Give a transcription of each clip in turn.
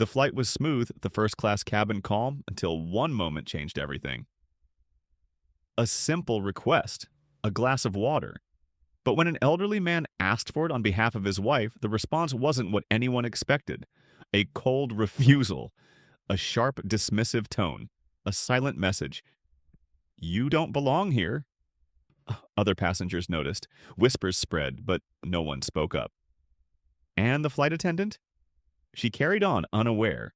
The flight was smooth, the first-class cabin calm, until one moment changed everything. A simple request, a glass of water. But when an elderly man asked for it on behalf of his wife, the response wasn't what anyone expected. A cold refusal, a sharp, dismissive tone, a silent message. You don't belong here. Other passengers noticed. Whispers spread, but no one spoke up. And the flight attendant? She carried on, unaware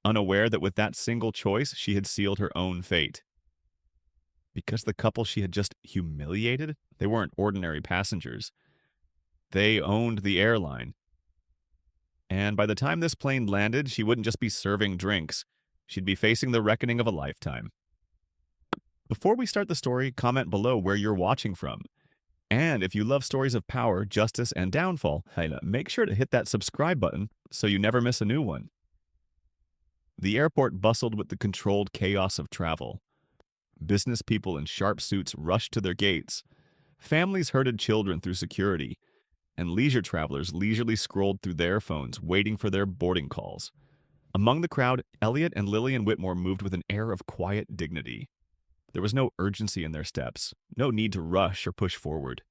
that with that single choice, she had sealed her own fate. Because the couple she had just humiliated, they weren't ordinary passengers. They owned the airline. And by the time this plane landed, she wouldn't just be serving drinks. She'd be facing the reckoning of a lifetime. Before we start the story, comment below where you're watching from. And if you love stories of power, justice, and downfall, make sure to hit that subscribe button so you never miss a new one. The airport bustled with the controlled chaos of travel. Business people in sharp suits rushed to their gates. Families herded children through security, and leisure travelers leisurely scrolled through their phones, waiting for their boarding calls. Among the crowd, Elliot and Lillian Whitmore moved with an air of quiet dignity. There was no urgency in their steps, no need to rush or push forward.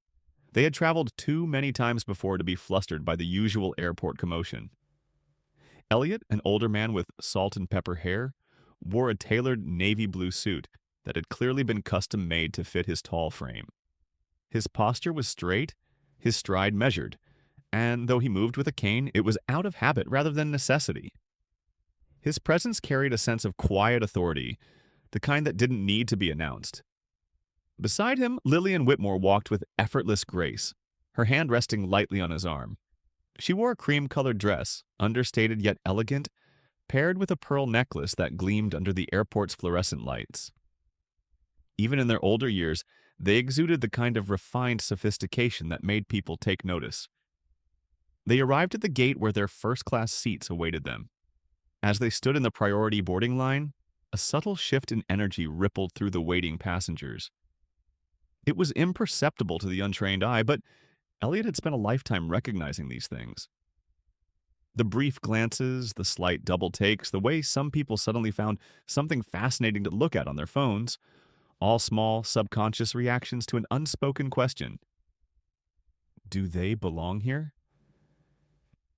They had traveled too many times before to be flustered by the usual airport commotion. Elliot, an older man with salt and pepper hair, wore a tailored navy blue suit that had clearly been custom-made to fit his tall frame. His posture was straight, his stride measured, and though he moved with a cane, it was out of habit rather than necessity. His presence carried a sense of quiet authority, the kind that didn't need to be announced. Beside him, Lillian Whitmore walked with effortless grace, her hand resting lightly on his arm. She wore a cream-colored dress, understated yet elegant, paired with a pearl necklace that gleamed under the airport's fluorescent lights. Even in their older years, they exuded the kind of refined sophistication that made people take notice. They arrived at the gate where their first-class seats awaited them. As they stood in the priority boarding line, a subtle shift in energy rippled through the waiting passengers. It was imperceptible to the untrained eye, but Elliot had spent a lifetime recognizing these things. The brief glances, the slight double takes, the way some people suddenly found something fascinating to look at on their phones, all small, subconscious reactions to an unspoken question. Do they belong here?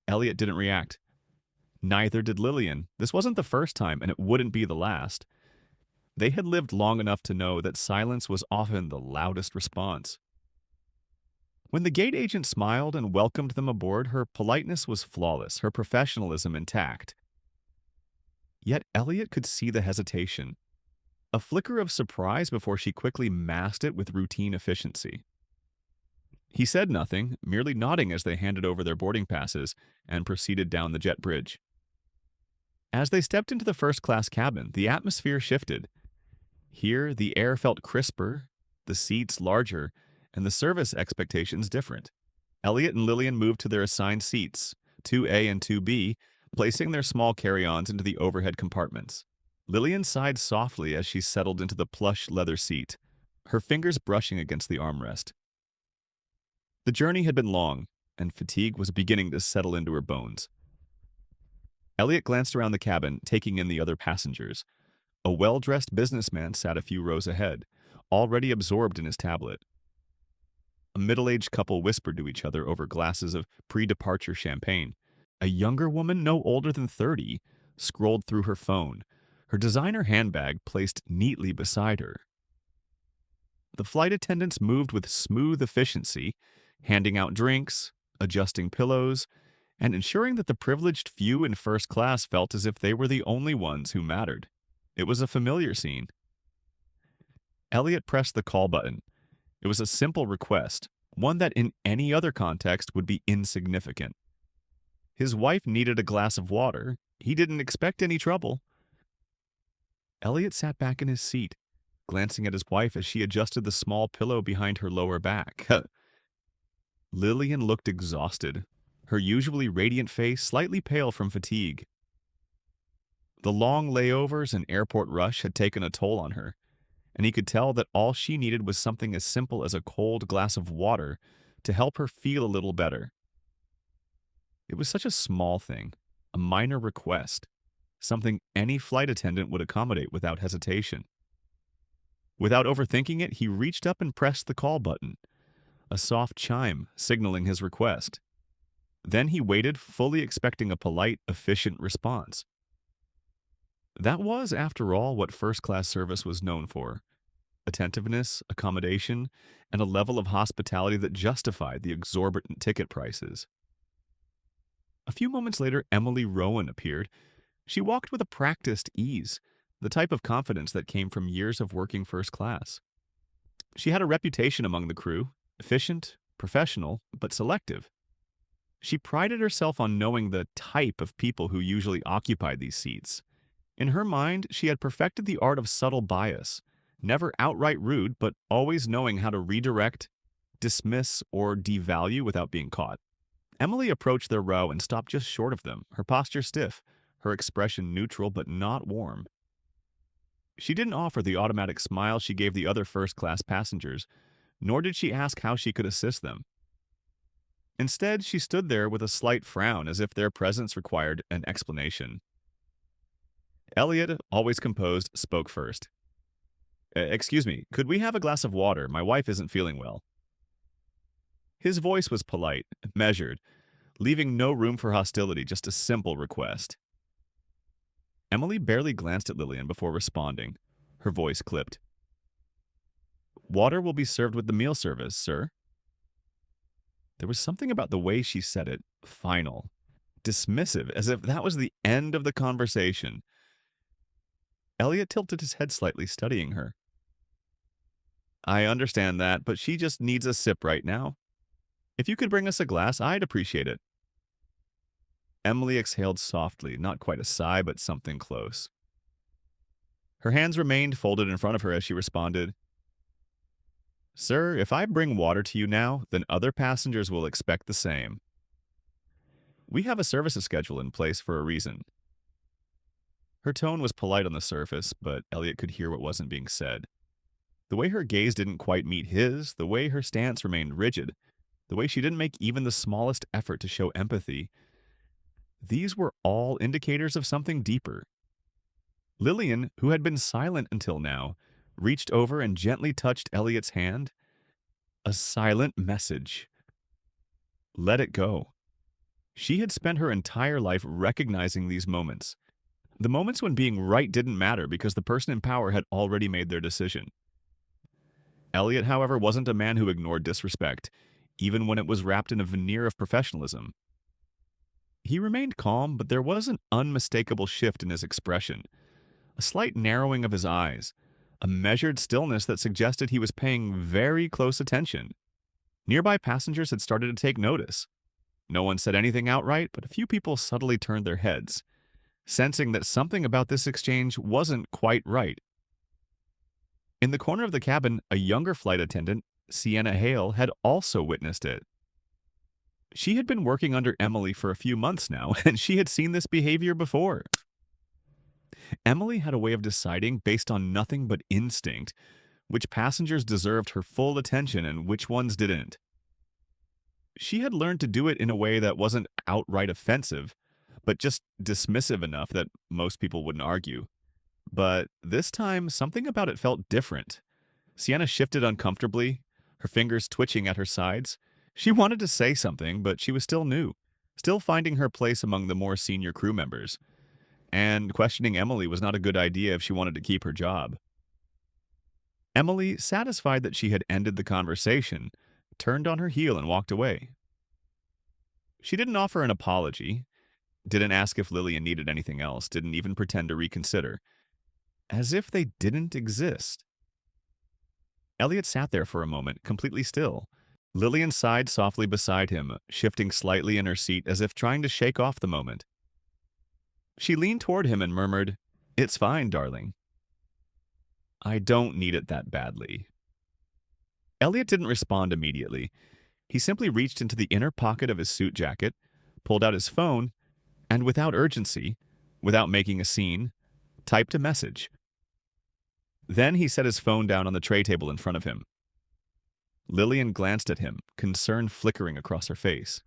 Elliot didn't react. Neither did Lillian. This wasn't the first time, and it wouldn't be the last. They had lived long enough to know that silence was often the loudest response. When the gate agent smiled and welcomed them aboard, her politeness was flawless, her professionalism intact. Yet Elliot could see the hesitation, a flicker of surprise before she quickly masked it with routine efficiency. He said nothing, merely nodding as they handed over their boarding passes and proceeded down the jet bridge. As they stepped into the first-class cabin, the atmosphere shifted. Here, the air felt crisper, the seats larger, and the service expectations different. Elliot and Lillian moved to their assigned seats, 2A and 2B, placing their small carry-ons into the overhead compartments. Lillian sighed softly as she settled into the plush leather seat, her fingers brushing against the armrest. The journey had been long, and fatigue was beginning to settle into her bones. Elliot glanced around the cabin, taking in the other passengers. A well-dressed businessman sat a few rows ahead, already absorbed in his tablet. A middle-aged couple whispered to each other over glasses of pre-departure champagne. A younger woman, no older than 30, scrolled through her phone, her designer handbag placed neatly beside her. The flight attendants moved with smooth efficiency, handing out drinks, adjusting pillows, and ensuring that the privileged few in first class felt as if they were the only ones who mattered. It was a familiar scene. Elliot pressed the call button. It was a simple request, one that in any other context would be insignificant. His wife needed a glass of water. He didn't expect any trouble. Elliot sat back in his seat, glancing at his wife as she adjusted the small pillow behind her lower back. Lillian looked exhausted, her usually radiant face slightly pale from fatigue. The long layovers and airport rush had taken a toll on her, and he could tell that all she needed was something as simple as a cold glass of water to help her feel a little better. It was such a small thing, a minor request, something any flight attendant would accommodate without hesitation. Without overthinking it, he reached up and pressed the call button, a soft chime signaling his request. Then he waited, fully expecting a polite, efficient response. That was, after all, what first-class service was known for: attentiveness, accommodation, and a level of hospitality that justified the exorbitant ticket prices. A few moments later, Emily Rowan appeared. She walked with a practiced ease, the type of confidence that came from years of working first class. She had a reputation among the crew: efficient, professional, but selective. She prided herself on knowing the type of people who usually occupied these seats. In her mind, she had perfected the art of subtle bias, never outright rude, but always knowing how to redirect, dismiss, or devalue without being caught. Emily approached their row and stopped just short of them, her posture stiff, her expression neutral but not warm. She didn't offer the automatic smile she gave the other first-class passengers, nor did she ask how she could assist them. Instead, she stood there with a slight frown, as if their presence required an explanation. Elliot, always composed, spoke first. Excuse me, could we have a glass of water? My wife isn't feeling well." His voice was polite, measured, leaving no room for hostility, just a simple request. Emily barely glanced at Lillian before responding. Her voice clipped. "Water will be served with the meal service, sir." There was something about the way she said it, final, dismissive, as if that was the end of the conversation. Elliot tilted his head slightly, studying her. "I understand that, but she just needs a sip right now. If you could bring us a glass, I'd appreciate it." Emily exhaled softly, not quite a sigh, but something close. Her hands remained folded in front of her as she responded, "Sir, if I bring water to you now, then other passengers will expect the same. We have a services schedule in place for a reason." Her tone was polite on the surface, but Elliot could hear what wasn't being said. The way her gaze didn't quite meet his, the way her stance remained rigid, the way she didn't make even the smallest effort to show empathy, these were all indicators of something deeper. Lillian, who had been silent until now, reached over and gently touched Elliot's hand. A silent message. Let it go. She had spent her entire life recognizing these moments. The moments when being right didn't matter because the person in power had already made their decision. Elliot, however, wasn't a man who ignored disrespect, even when it was wrapped in a veneer of professionalism. He remained calm, but there was an unmistakable shift in his expression, a slight narrowing of his eyes, a measured stillness that suggested he was paying very close attention. Nearby passengers had started to take notice. No one said anything outright, but a few people subtly turned their heads, sensing that something about this exchange wasn't quite right. In the corner of the cabin, a younger flight attendant, Sienna Hale, had also witnessed it. She had been working under Emily for a few months now, and she had seen this behavior before. Emily had a way of deciding, based on nothing but instinct, which passengers deserved her full attention and which ones didn't. She had learned to do it in a way that wasn't outright offensive, but just dismissive enough that most people wouldn't argue. But this time, something about it felt different. Sienna shifted uncomfortably, her fingers twitching at her sides. She wanted to say something, but she was still new, still finding her place among the more senior crew members. And questioning Emily was not a good idea if she wanted to keep her job. Emily, satisfied that she had ended the conversation, turned on her heel and walked away. She didn't offer an apology, didn't ask if Lillian needed anything else, didn't even pretend to reconsider. As if they didn't exist. Elliot sat there for a moment, completely still. Lillian sighed softly beside him, shifting slightly in her seat as if trying to shake off the moment. She leaned toward him and murmured, "It's fine, darling." "I don't need it that badly." Elliot didn't respond immediately. He simply reached into the inner pocket of his suit jacket, pulled out his phone, and without urgency, without making a scene, typed a message. Then he set his phone down on the tray table in front of him. Lillian glanced at him, concern flickering across her face.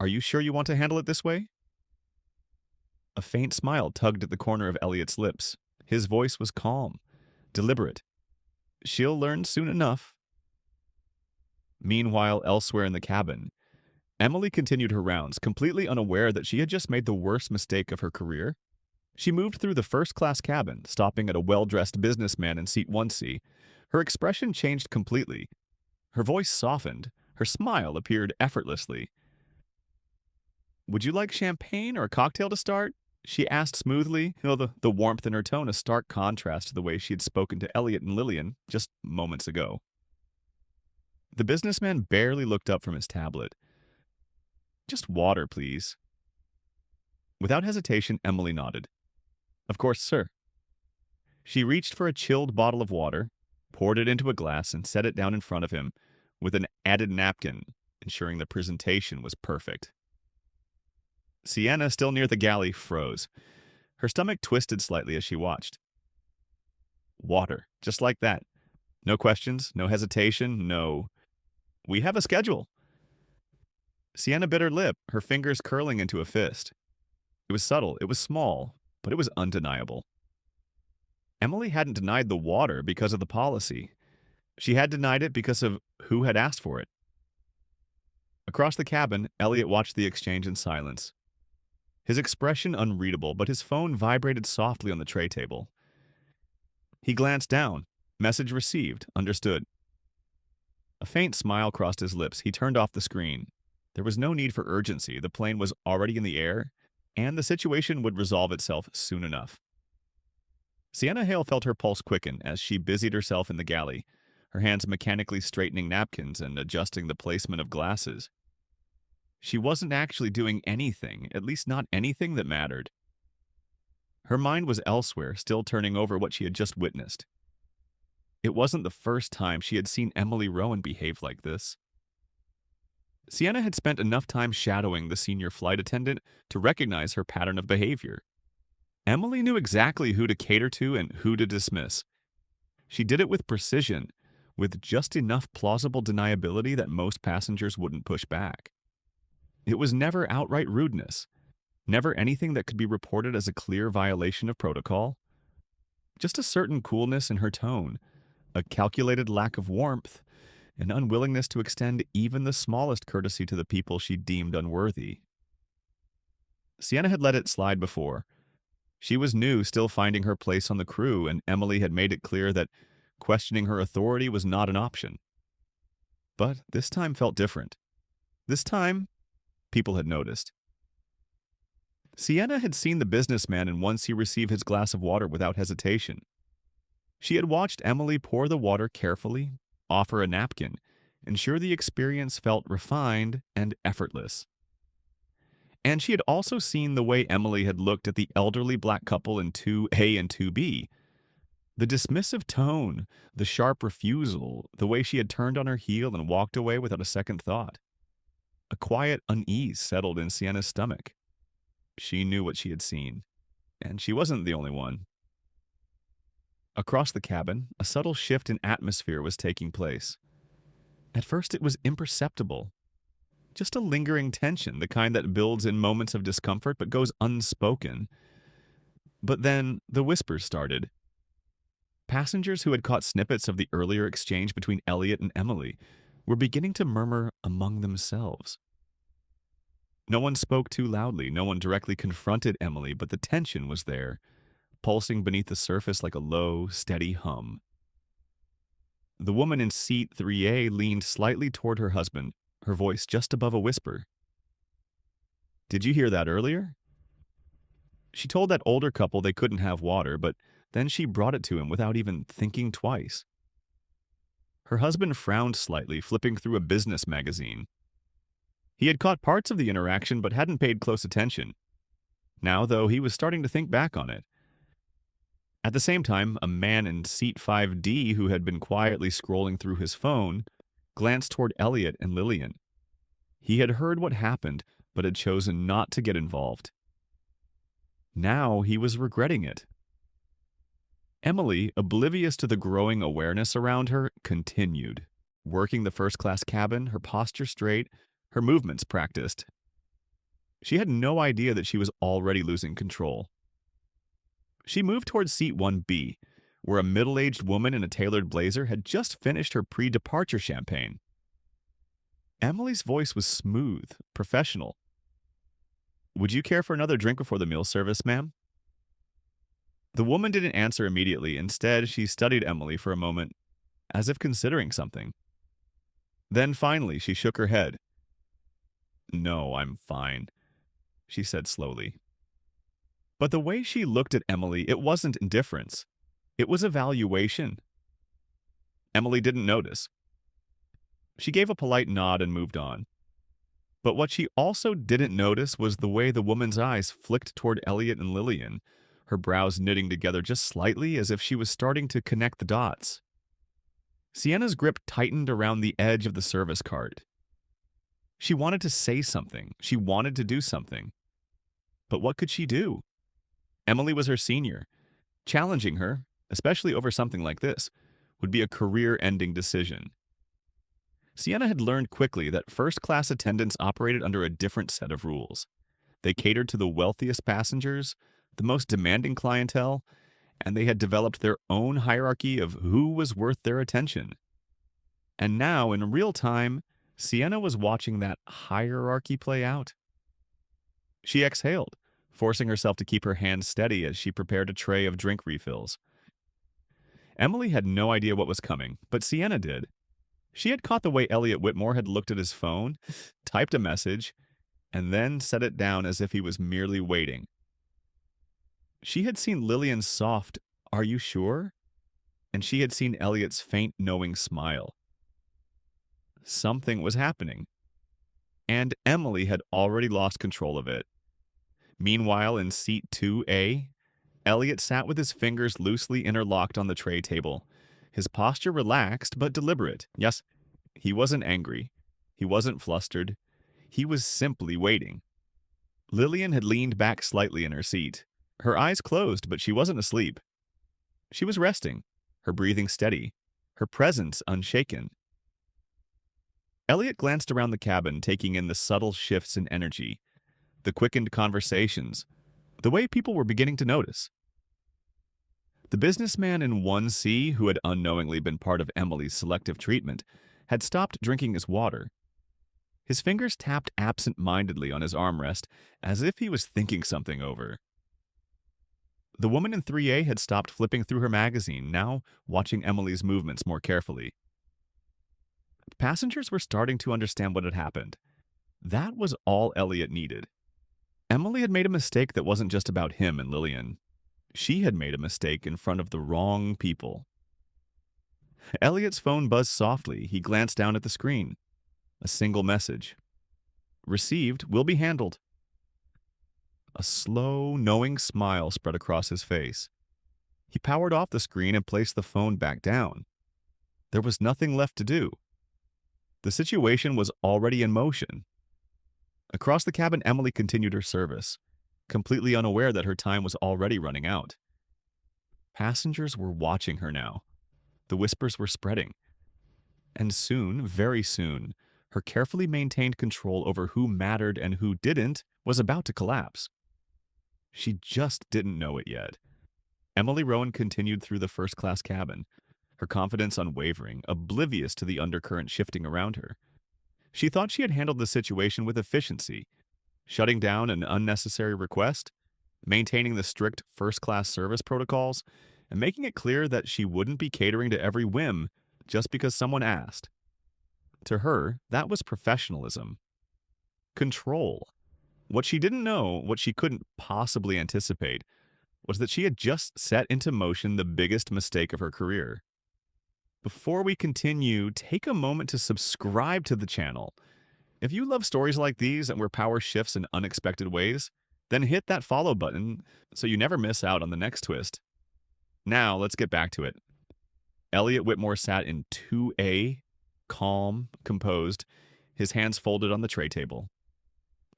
"Are you sure you want to handle it this way?" A faint smile tugged at the corner of Elliot's lips. His voice was calm, deliberate. She'll learn soon enough. Meanwhile, elsewhere in the cabin, Emily continued her rounds, completely unaware that she had just made the worst mistake of her career. She moved through the first-class cabin, stopping at a well-dressed businessman in seat 1C. Her expression changed completely. Her voice softened. Her smile appeared effortlessly. "Would you like champagne or a cocktail to start?" she asked smoothly, the warmth in her tone a stark contrast to the way she had spoken to Elliot and Lillian just moments ago. The businessman barely looked up from his tablet. "Just water, please." Without hesitation, Emily nodded. "Of course, sir." She reached for a chilled bottle of water, poured it into a glass, and set it down in front of him with an added napkin, ensuring the presentation was perfect. Sienna, still near the galley, froze. Her stomach twisted slightly as she watched. Water, just like that. No questions, no hesitation, no... "We have a schedule." Sienna bit her lip, her fingers curling into a fist. It was subtle, it was small, but it was undeniable. Emily hadn't denied the water because of the policy. She had denied it because of who had asked for it. Across the cabin, Elliot watched the exchange in silence. His expression unreadable, but his phone vibrated softly on the tray table. He glanced down. Message received. Understood. A faint smile crossed his lips. He turned off the screen. There was no need for urgency. The plane was already in the air, and the situation would resolve itself soon enough. Sienna Hale felt her pulse quicken as she busied herself in the galley, her hands mechanically straightening napkins and adjusting the placement of glasses. She wasn't actually doing anything, at least not anything that mattered. Her mind was elsewhere, still turning over what she had just witnessed. It wasn't the first time she had seen Emily Rowan behave like this. Sienna had spent enough time shadowing the senior flight attendant to recognize her pattern of behavior. Emily knew exactly who to cater to and who to dismiss. She did it with precision, with just enough plausible deniability that most passengers wouldn't push back. It was never outright rudeness, never anything that could be reported as a clear violation of protocol. Just a certain coolness in her tone, a calculated lack of warmth, an unwillingness to extend even the smallest courtesy to the people she deemed unworthy. Sienna had let it slide before. She was new, still finding her place on the crew, and Emily had made it clear that questioning her authority was not an option. But this time felt different. This time, people had noticed. Sienna had seen the businessman and once he received his glass of water without hesitation. She had watched Emily pour the water carefully, offer a napkin, ensure the experience felt refined and effortless. And she had also seen the way Emily had looked at the elderly black couple in 2A and 2B. The dismissive tone, the sharp refusal, the way she had turned on her heel and walked away without a second thought. A quiet unease settled in Sienna's stomach. She knew what she had seen, and she wasn't the only one. Across the cabin, a subtle shift in atmosphere was taking place. At first, it was imperceptible. Just a lingering tension, the kind that builds in moments of discomfort but goes unspoken. But then the whispers started. Passengers who had caught snippets of the earlier exchange between Elliot and Emily were beginning to murmur among themselves. No one spoke too loudly, no one directly confronted Emily, but the tension was there, pulsing beneath the surface like a low, steady hum. The woman in seat 3A leaned slightly toward her husband, her voice just above a whisper. "Did you hear that earlier?" She told that older couple they couldn't have water, but then she brought it to him without even thinking twice. Her husband frowned slightly, flipping through a business magazine. He had caught parts of the interaction but hadn't paid close attention. Now, though, he was starting to think back on it. At the same time, a man in seat 5D who had been quietly scrolling through his phone glanced toward Elliot and Lillian. He had heard what happened, but had chosen not to get involved. Now he was regretting it. Emily, oblivious to the growing awareness around her, continued, working the first-class cabin, her posture straight, her movements practiced. She had no idea that she was already losing control. She moved towards seat 1B, where a middle-aged woman in a tailored blazer had just finished her pre-departure champagne. Emily's voice was smooth, professional. "Would you care for another drink before the meal service, ma'am?" The woman didn't answer immediately. Instead, she studied Emily for a moment, as if considering something. Then finally, she shook her head. "No, I'm fine," she said slowly. But the way she looked at Emily, it wasn't indifference. It was evaluation. Emily didn't notice. She gave a polite nod and moved on. But what she also didn't notice was the way the woman's eyes flicked toward Elliot and Lillian, her brows knitting together just slightly as if she was starting to connect the dots. Sienna's grip tightened around the edge of the service cart. She wanted to say something. She wanted to do something. But what could she do? Emily was her senior. Challenging her, especially over something like this, would be a career-ending decision. Sienna had learned quickly that first-class attendants operated under a different set of rules. They catered to the wealthiest passengers, the most demanding clientele, and they had developed their own hierarchy of who was worth their attention. And now, in real time, Sienna was watching that hierarchy play out. She exhaled, forcing herself to keep her hands steady as she prepared a tray of drink refills. Emily had no idea what was coming, but Sienna did. She had caught the way Elliot Whitmore had looked at his phone, typed a message, and then set it down as if he was merely waiting. She had seen Lillian's soft, "Are you sure?" And she had seen Elliot's faint, knowing smile. Something was happening. And Emily had already lost control of it. Meanwhile, in seat 2A, Elliot sat with his fingers loosely interlocked on the tray table, his posture relaxed but deliberate. Yes, he wasn't angry. He wasn't flustered. He was simply waiting. Lillian had leaned back slightly in her seat. Her eyes closed, but she wasn't asleep. She was resting, her breathing steady, her presence unshaken. Elliot glanced around the cabin, taking in the subtle shifts in energy, the quickened conversations, the way people were beginning to notice. The businessman in 1C, who had unknowingly been part of Emily's selective treatment, had stopped drinking his water. His fingers tapped absent-mindedly on his armrest, as if he was thinking something over. The woman in 3A had stopped flipping through her magazine, now watching Emily's movements more carefully. Passengers were starting to understand what had happened. That was all Elliot needed. Emily had made a mistake that wasn't just about him and Lillian. She had made a mistake in front of the wrong people. Elliot's phone buzzed softly. He glanced down at the screen. A single message. "Received, will be handled." A slow, knowing smile spread across his face. He powered off the screen and placed the phone back down. There was nothing left to do. The situation was already in motion. Across the cabin, Emily continued her service, completely unaware that her time was already running out. Passengers were watching her now. The whispers were spreading. And soon, very soon, her carefully maintained control over who mattered and who didn't was about to collapse. She just didn't know it yet. Emily Rowan continued through the first-class cabin, her confidence unwavering, oblivious to the undercurrent shifting around her. She thought she had handled the situation with efficiency, shutting down an unnecessary request, maintaining the strict first-class service protocols, and making it clear that she wouldn't be catering to every whim just because someone asked. To her, that was professionalism. Control. What she didn't know, what she couldn't possibly anticipate, was that she had just set into motion the biggest mistake of her career. Before we continue, take a moment to subscribe to the channel. If you love stories like these and where power shifts in unexpected ways, then hit that follow button so you never miss out on the next twist. Now, let's get back to it. Elliot Whitmore sat in 2A, calm, composed, his hands folded on the tray table.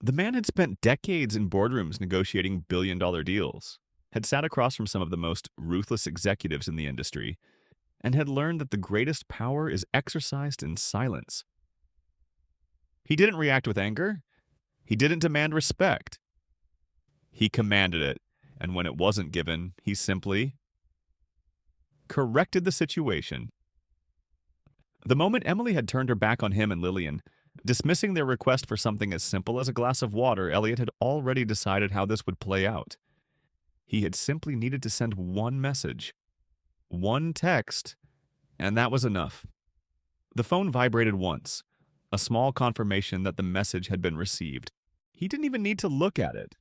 The man had spent decades in boardrooms negotiating billion-dollar deals, had sat across from some of the most ruthless executives in the industry, and had learned that the greatest power is exercised in silence. He didn't react with anger. He didn't demand respect. He commanded it, and when it wasn't given, he simply corrected the situation. The moment Emily had turned her back on him and Lillian, dismissing their request for something as simple as a glass of water, Elliot had already decided how this would play out. He had simply needed to send one message, one text, and that was enough. The phone vibrated once, a small confirmation that the message had been received. He didn't even need to look at it.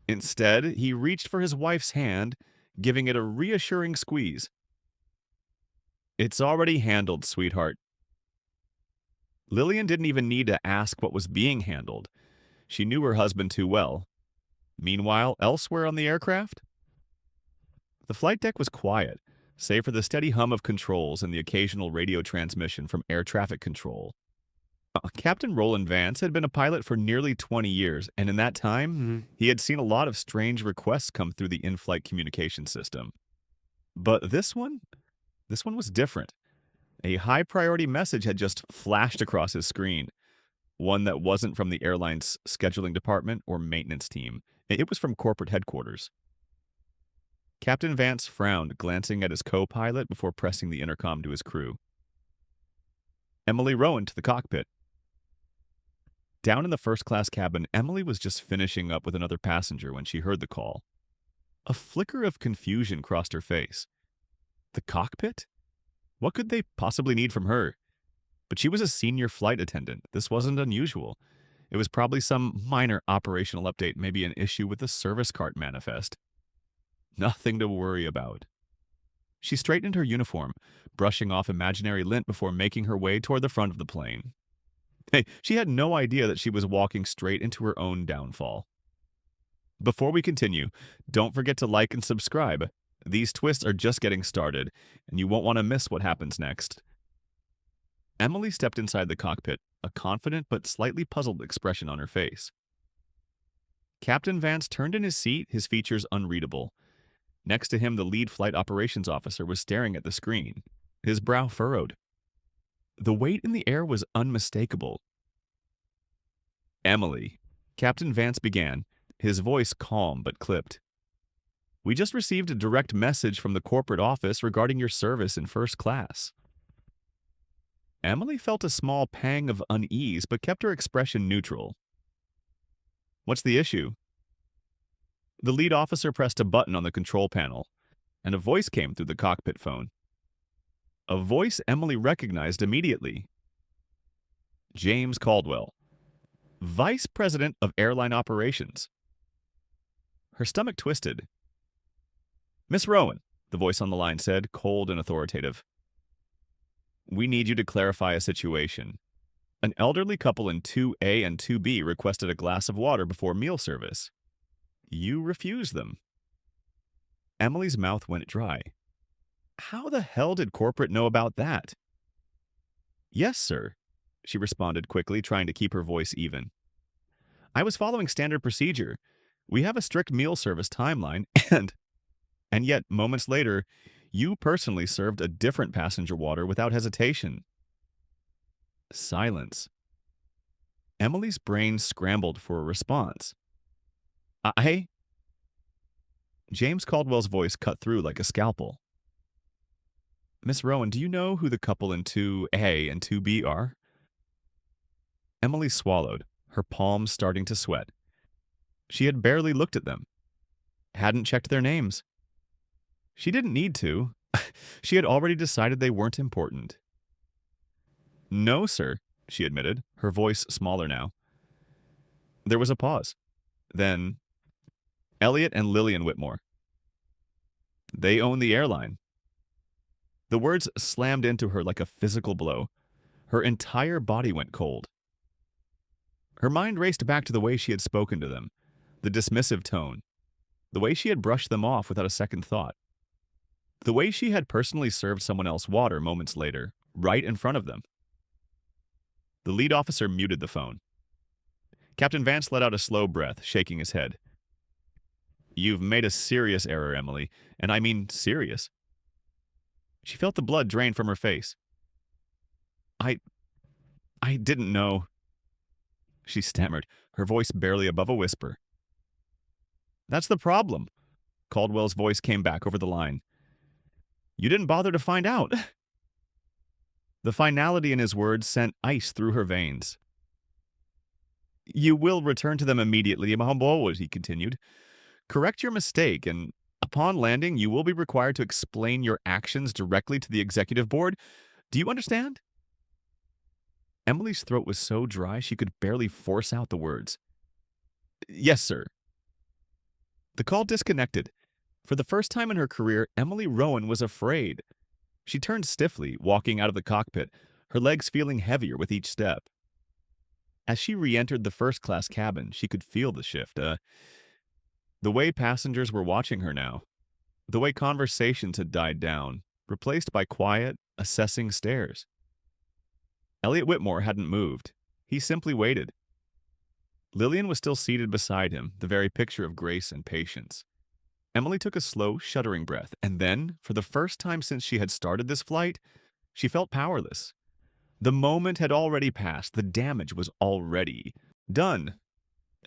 Instead, he reached for his wife's hand, giving it a reassuring squeeze. "It's already handled, sweetheart." Lillian didn't even need to ask what was being handled. She knew her husband too well. Meanwhile, elsewhere on the aircraft, the flight deck was quiet, save for the steady hum of controls and the occasional radio transmission from air traffic control. Captain Roland Vance had been a pilot for nearly 20 years, and in that time, he had seen a lot of strange requests come through the in-flight communication system. But this one was different. A high-priority message had just flashed across his screen, one that wasn't from the airline's scheduling department or maintenance team. It was from corporate headquarters. Captain Vance frowned, glancing at his co-pilot before pressing the intercom to his crew. Emily Rowan to the cockpit. Down in the first-class cabin, Emily was just finishing up with another passenger when she heard the call. A flicker of confusion crossed her face. The cockpit? What could they possibly need from her? But she was a senior flight attendant. This wasn't unusual. It was probably some minor operational update, maybe an issue with the service cart manifest. Nothing to worry about. She straightened her uniform, brushing off imaginary lint before making her way toward the front of the plane. Hey, she had no idea that she was walking straight into her own downfall. Before we continue, don't forget to like and subscribe. These twists are just getting started, and you won't want to miss what happens next. Emily stepped inside the cockpit, a confident but slightly puzzled expression on her face. Captain Vance turned in his seat, his features unreadable. Next to him, the lead flight operations officer was staring at the screen, his brow furrowed. The weight in the air was unmistakable. "Emily," Captain Vance began, his voice calm but clipped. "We just received a direct message from the corporate office regarding your service in first class." Emily felt a small pang of unease but kept her expression neutral. "What's the issue?" The lead officer pressed a button on the control panel, and a voice came through the cockpit phone. A voice Emily recognized immediately. James Caldwell, Vice President of Airline Operations. Her stomach twisted. "Miss Rowan," the voice on the line said, cold and authoritative. "We need you to clarify a situation. An elderly couple in 2A and 2B requested a glass of water before meal service. You refused them." Emily's mouth went dry. How the hell did corporate know about that? "Yes, sir," she responded quickly, trying to keep her voice even. "I was following standard procedure. We have a strict meal service timeline, and yet, moments later, you personally served a different passenger water without hesitation." Silence. Emily's brain scrambled for a response. "I?" James Caldwell's voice cut through like a scalpel. "Miss Rowan, do you know who the couple in 2A and 2B are?" Emily swallowed, her palms starting to sweat. She had barely looked at them. Hadn't checked their names. She didn't need to. She had already decided they weren't important. "No, sir," she admitted, her voice smaller now. There was a pause. Then, "Elliot and Lillian Whitmore. They own the airline." The words slammed into her like a physical blow. Her entire body went cold. Her mind raced back to the way she had spoken to them, the dismissive tone, the way she had brushed them off without a second thought, the way she had personally served someone else water moments later, right in front of them. The lead officer muted the phone. Captain Vance let out a slow breath, shaking his head. "You've made a serious error, Emily, and I mean serious." She felt the blood drain from her face. I didn't know," she stammered. her voice barely above a whisper. "That's the problem," Caldwell's voice came back over the line. "You didn't bother to find out." The finality in his words sent ice through her veins. "You will return to them immediately, Mahombowood," he continued. "Correct your mistake, and upon landing, you will be required to explain your actions directly to the executive board. Do you understand?" Emily's throat was so dry she could barely force out the words. "Yes, sir." The call disconnected. For the first time in her career, Emily Rowan was afraid. She turned stiffly, walking out of the cockpit, her legs feeling heavier with each step. As she re-entered the first-class cabin, she could feel the shift. The way passengers were watching her now, the way conversations had died down, replaced by quiet, assessing stares. Elliot Whitmore hadn't moved. He simply waited. Lillian was still seated beside him, the very picture of grace and patience. Emily took a slow, shuddering breath, and then, for the first time since she had started this flight, she felt powerless. The moment had already passed. The damage was already done.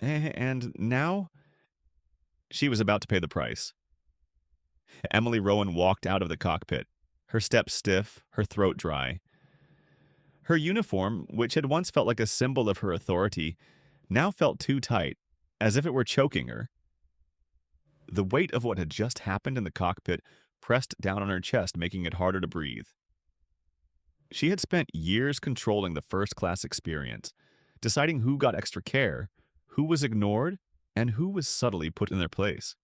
And now, she was about to pay the price. Emily Rowan walked out of the cockpit, her steps stiff, her throat dry. Her uniform, which had once felt like a symbol of her authority, now felt too tight, as if it were choking her. The weight of what had just happened in the cockpit pressed down on her chest, making it harder to breathe. She had spent years controlling the first-class experience, deciding who got extra care, who was ignored, and who was subtly put in their place.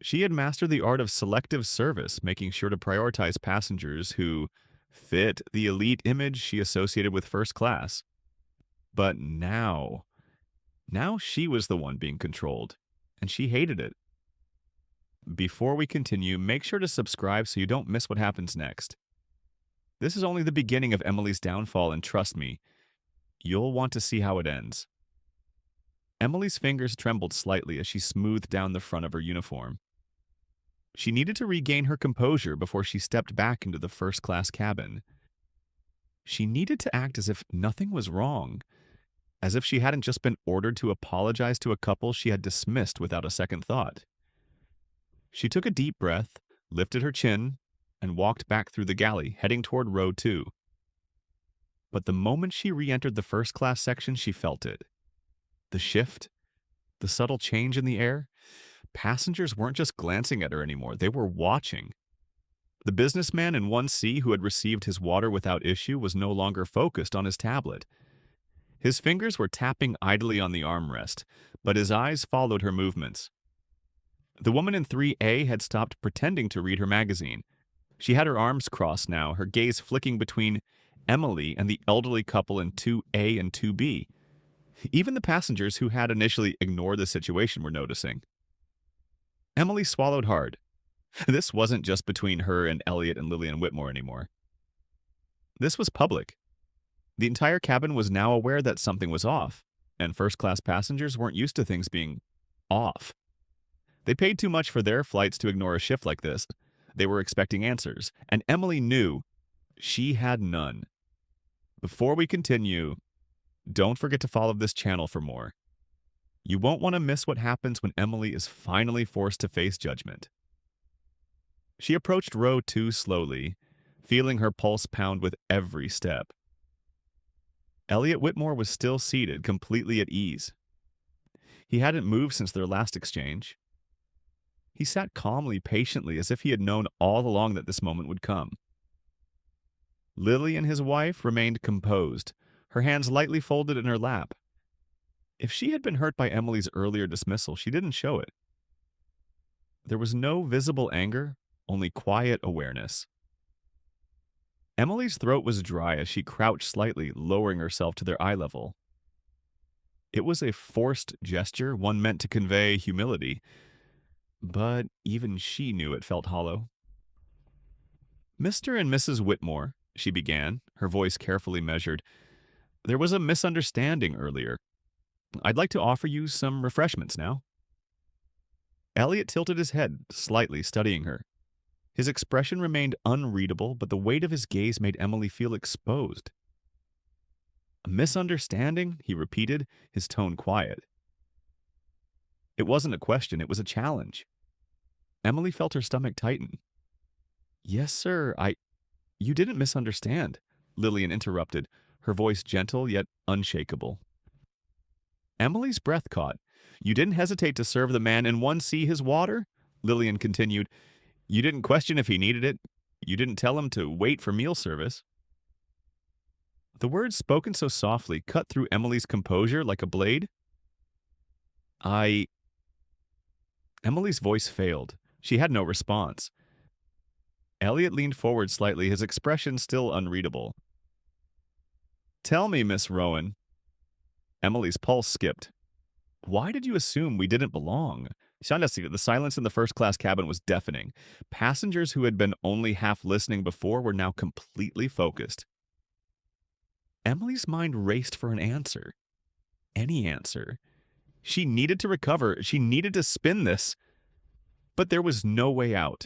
She had mastered the art of selective service, making sure to prioritize passengers who fit the elite image she associated with first class. But now she was the one being controlled, and she hated it. Before we continue, make sure to subscribe so you don't miss what happens next. This is only the beginning of Emily's downfall, and trust me, you'll want to see how it ends. Emily's fingers trembled slightly as she smoothed down the front of her uniform. She needed to regain her composure before she stepped back into the first-class cabin. She needed to act as if nothing was wrong, as if she hadn't just been ordered to apologize to a couple she had dismissed without a second thought. She took a deep breath, lifted her chin, and walked back through the galley, heading toward row 2. But the moment she re-entered the first-class section, she felt it. The shift, the subtle change in the air. Passengers weren't just glancing at her anymore, they were watching. The businessman in 1C who had received his water without issue was no longer focused on his tablet. His fingers were tapping idly on the armrest, but his eyes followed her movements. The woman in 3A had stopped pretending to read her magazine. She had her arms crossed now, her gaze flicking between Emily and the elderly couple in 2A and 2B. Even the passengers who had initially ignored the situation were noticing. Emily swallowed hard. This wasn't just between her and Elliot and Lillian Whitmore anymore. This was public. The entire cabin was now aware that something was off, and first-class passengers weren't used to things being off. They paid too much for their flights to ignore a shift like this. They were expecting answers, and Emily knew she had none. Before we continue, don't forget to follow this channel for more. You won't want to miss what happens when Emily is finally forced to face judgment. She approached row 2 slowly, feeling her pulse pound with every step. Elliot Whitmore was still seated, completely at ease. He hadn't moved since their last exchange. He sat calmly, patiently, as if he had known all along that this moment would come. Lillian, his wife, remained composed, her hands lightly folded in her lap. If she had been hurt by Emily's earlier dismissal, she didn't show it. There was no visible anger, only quiet awareness. Emily's throat was dry as she crouched slightly, lowering herself to their eye level. It was a forced gesture, one meant to convey humility, but even she knew it felt hollow. "Mr. and Mrs. Whitmore," she began, her voice carefully measured, "there was a misunderstanding earlier. I'd like to offer you some refreshments now." Elliot tilted his head, slightly studying her. His expression remained unreadable, but the weight of his gaze made Emily feel exposed. A misunderstanding? He repeated, his tone quiet. It wasn't a question, it was a challenge. Emily felt her stomach tighten. Yes, sir, You didn't misunderstand, Lillian interrupted, her voice gentle yet unshakable. Emily's breath caught. You didn't hesitate to serve the man in 1C his water? Lillian continued. You didn't question if he needed it. You didn't tell him to wait for meal service. The words spoken so softly cut through Emily's composure like a blade. I... Emily's voice failed. She had no response. Elliot leaned forward slightly, his expression still unreadable. Tell me, Miss Rowan. Emily's pulse skipped. Why did you assume we didn't belong? The silence in the first-class cabin was deafening. Passengers who had been only half listening before were now completely focused. Emily's mind raced for an answer. Any answer. She needed to recover. She needed to spin this. But there was no way out.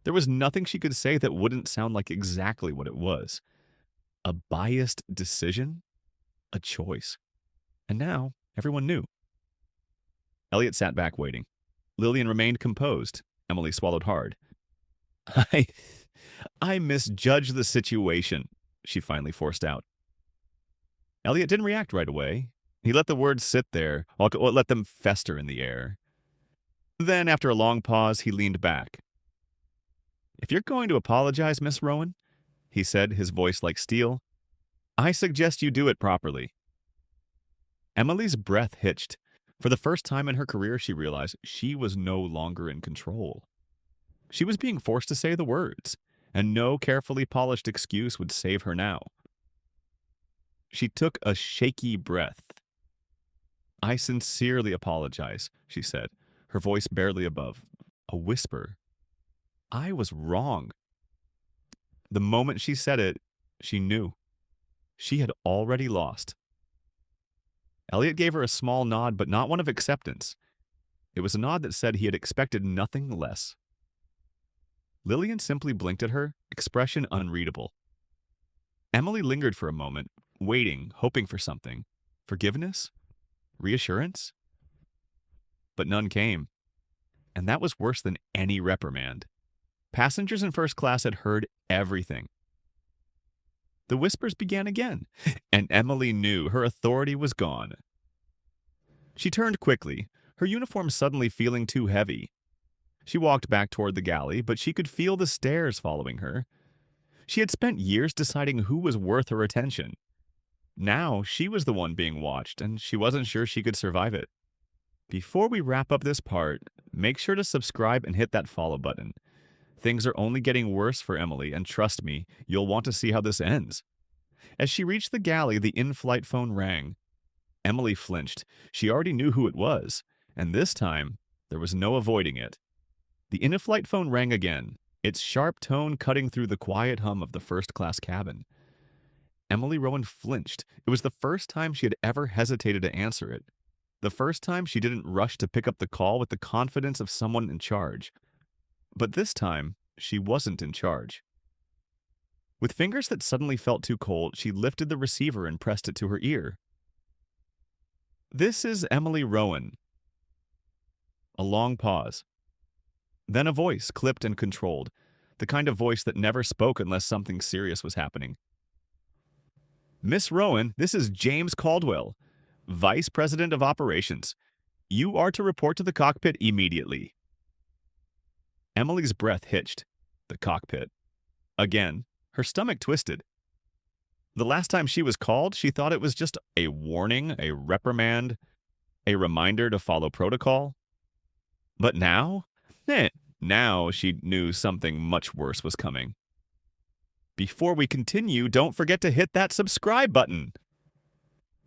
There was nothing she could say that wouldn't sound like exactly what it was. A biased decision? A choice. And now, everyone knew. Elliot sat back waiting. Lillian remained composed. Emily swallowed hard. I misjudged the situation, she finally forced out. Elliot didn't react right away. He let the words sit there, or let them fester in the air. Then, after a long pause, he leaned back. If you're going to apologize, Miss Rowan, he said, his voice like steel, I suggest you do it properly. Emily's breath hitched. For the first time in her career, she realized she was no longer in control. She was being forced to say the words, and no carefully polished excuse would save her now. She took a shaky breath. I sincerely apologize, she said, her voice barely above a whisper. I was wrong. The moment she said it, she knew. She had already lost. Elliot gave her a small nod, but not one of acceptance. It was a nod that said he had expected nothing less. Lillian simply blinked at her, expression unreadable. Emily lingered for a moment, waiting, hoping for something. Forgiveness? Reassurance? But none came. And that was worse than any reprimand. Passengers in first class had heard everything. The whispers began again, and Emily knew her authority was gone. She turned quickly, her uniform suddenly feeling too heavy. She walked back toward the galley, but she could feel the stares following her. She had spent years deciding who was worth her attention. Now she was the one being watched, and she wasn't sure she could survive it. Before we wrap up this part, make sure to subscribe and hit that follow button. Things are only getting worse for Emily, and trust me, you'll want to see how this ends. As she reached the galley, the in-flight phone rang. Emily flinched. She already knew who it was, and this time, there was no avoiding it. The in-flight phone rang again, its sharp tone cutting through the quiet hum of the first-class cabin. Emily Rowan flinched. It was the first time she had ever hesitated to answer it. The first time she didn't rush to pick up the call with the confidence of someone in charge. But this time, she wasn't in charge. With fingers that suddenly felt too cold, she lifted the receiver and pressed it to her ear. This is Emily Rowan. A long pause. Then a voice, clipped and controlled, the kind of voice that never spoke unless something serious was happening. Miss Rowan, this is James Caldwell, Vice President of Operations. You are to report to the cockpit immediately. Emily's breath hitched. The cockpit. Again, her stomach twisted. The last time she was called, she thought it was just a warning, a reprimand, a reminder to follow protocol. But now? Now she knew something much worse was coming. Before we continue, don't forget to hit that subscribe button.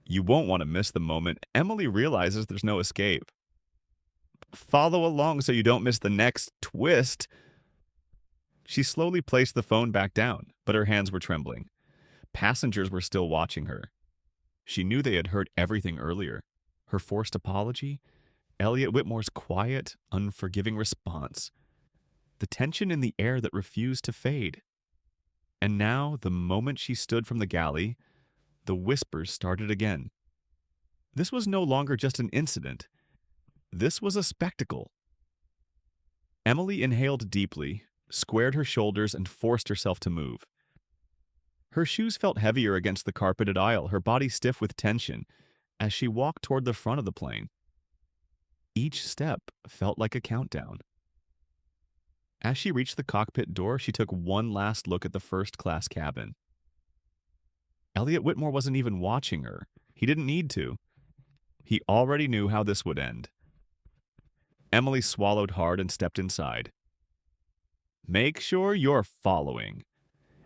You won't want to miss the moment Emily realizes there's no escape. Follow along so you don't miss the next twist. She slowly placed the phone back down, but her hands were trembling. Passengers were still watching her. She knew they had heard everything earlier. Her forced apology, Elliot Whitmore's quiet, unforgiving response, the tension in the air that refused to fade. And now, the moment she stood from the galley, The whispers started again. This was no longer just an incident. This was a spectacle. Emily inhaled deeply, squared her shoulders, and forced herself to move. Her shoes felt heavier against the carpeted aisle, her body stiff with tension, as she walked toward the front of the plane. Each step felt like a countdown. As she reached the cockpit door, she took one last look at the first-class cabin. Elliot Whitmore wasn't even watching her. He didn't need to. He already knew how this would end. Emily swallowed hard and stepped inside. Make sure you're following.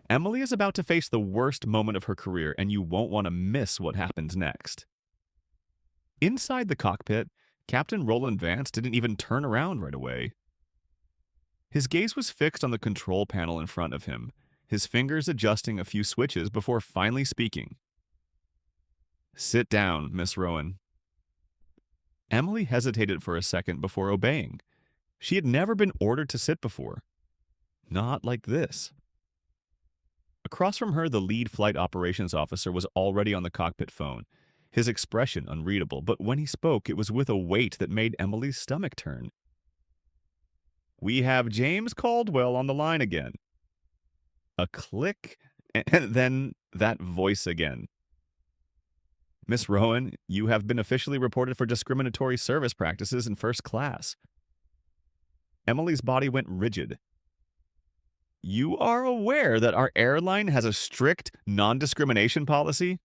Emily is about to face the worst moment of her career, and you won't want to miss what happens next. Inside the cockpit, Captain Roland Vance didn't even turn around right away. His gaze was fixed on the control panel in front of him, his fingers adjusting a few switches before finally speaking. Sit down, Miss Rowan. Emily hesitated for a second before obeying. She had never been ordered to sit before. Not like this. Across from her, the lead flight operations officer was already on the cockpit phone, his expression unreadable, but when he spoke, it was with a weight that made Emily's stomach turn. We have James Caldwell on the line again. A click, and then that voice again. Miss Rowan, you have been officially reported for discriminatory service practices in first class. Emily's body went rigid. You are aware that our airline has a strict non-discrimination policy?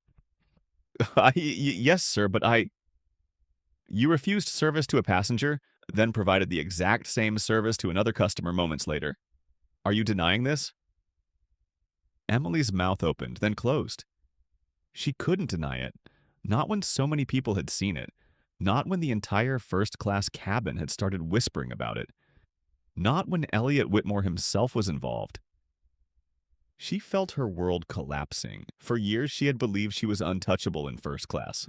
Yes, sir, but You refused service to a passenger, then provided the exact same service to another customer moments later. Are you denying this? Emily's mouth opened, then closed. She couldn't deny it. Not when so many people had seen it. Not when the entire first-class cabin had started whispering about it. Not when Elliot Whitmore himself was involved. She felt her world collapsing. For years, she had believed she was untouchable in first class.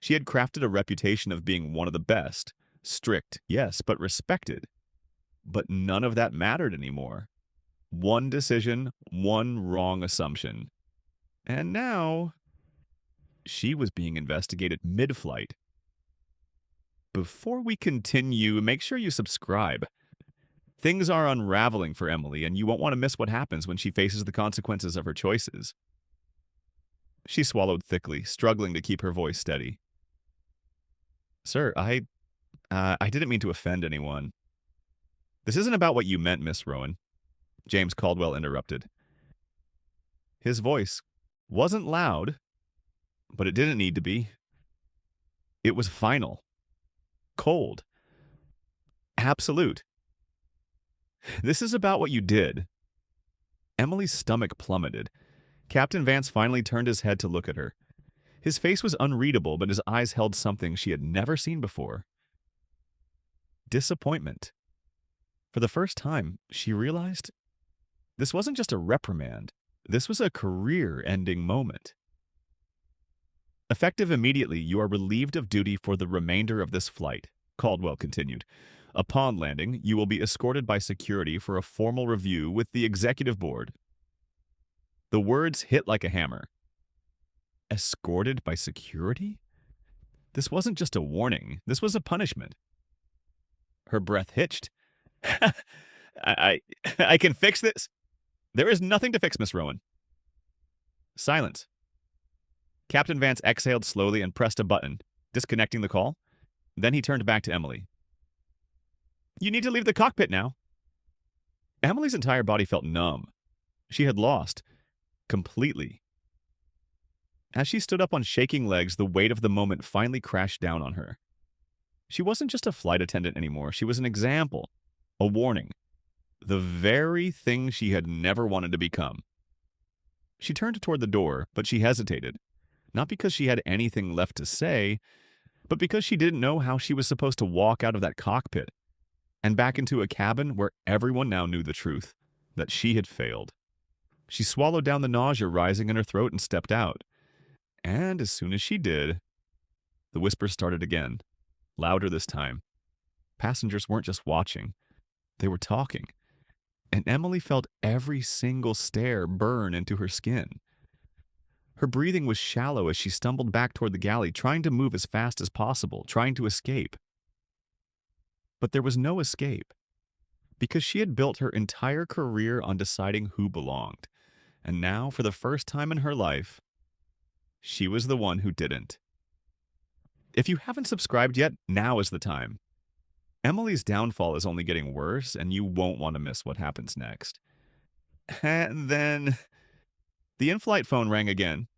She had crafted a reputation of being one of the best. Strict, yes, but respected. But none of that mattered anymore. One decision, one wrong assumption. And now, she was being investigated mid-flight. Before we continue, make sure you subscribe. Things are unraveling for Emily, and you won't want to miss what happens when she faces the consequences of her choices. She swallowed thickly, struggling to keep her voice steady. Sir, I didn't mean to offend anyone. This isn't about what you meant, Miss Rowan, James Caldwell interrupted. His voice wasn't loud, but it didn't need to be. It was final. Cold. Absolute. This is about what you did. Emily's stomach plummeted. Captain Vance finally turned his head to look at her. His face was unreadable, but his eyes held something she had never seen before. Disappointment. For the first time, she realized this wasn't just a reprimand. This was a career-ending moment. Effective immediately, you are relieved of duty for the remainder of this flight, Caldwell continued. Upon landing, you will be escorted by security for a formal review with the executive board. The words hit like a hammer. Escorted by security? This wasn't just a warning. This was a punishment. Her breath hitched. I can fix this. There is nothing to fix, Miss Rowan. Silence. Captain Vance exhaled slowly and pressed a button, disconnecting the call. Then he turned back to Emily. You need to leave the cockpit now. Emily's entire body felt numb. She had lost. Completely. As she stood up on shaking legs, the weight of the moment finally crashed down on her. She wasn't just a flight attendant anymore. She was an example, a warning, the very thing she had never wanted to become. She turned toward the door, but she hesitated, not because she had anything left to say, but because she didn't know how she was supposed to walk out of that cockpit and back into a cabin where everyone now knew the truth, that she had failed. She swallowed down the nausea rising in her throat and stepped out. And as soon as she did, the whispers started again, louder this time. Passengers weren't just watching. They were talking. And Emily felt every single stare burn into her skin. Her breathing was shallow as she stumbled back toward the galley, trying to move as fast as possible, trying to escape. But there was no escape, because she had built her entire career on deciding who belonged. And now, for the first time in her life, she was the one who didn't. If you haven't subscribed yet, now is the time. Emily's downfall is only getting worse, and you won't want to miss what happens next. And then the in-flight phone rang again.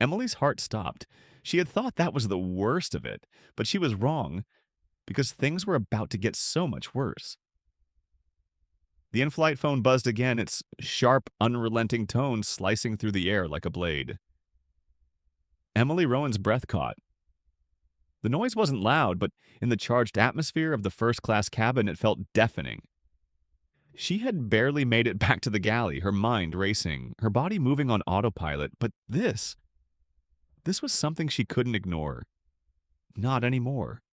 Emily's heart stopped. She had thought that was the worst of it, but she was wrong, because things were about to get so much worse. The in-flight phone buzzed again, its sharp, unrelenting tone slicing through the air like a blade. Emily Rowan's breath caught. The noise wasn't loud, but in the charged atmosphere of the first-class cabin, it felt deafening. She had barely made it back to the galley, her mind racing, her body moving on autopilot, but this was something she couldn't ignore. Not anymore.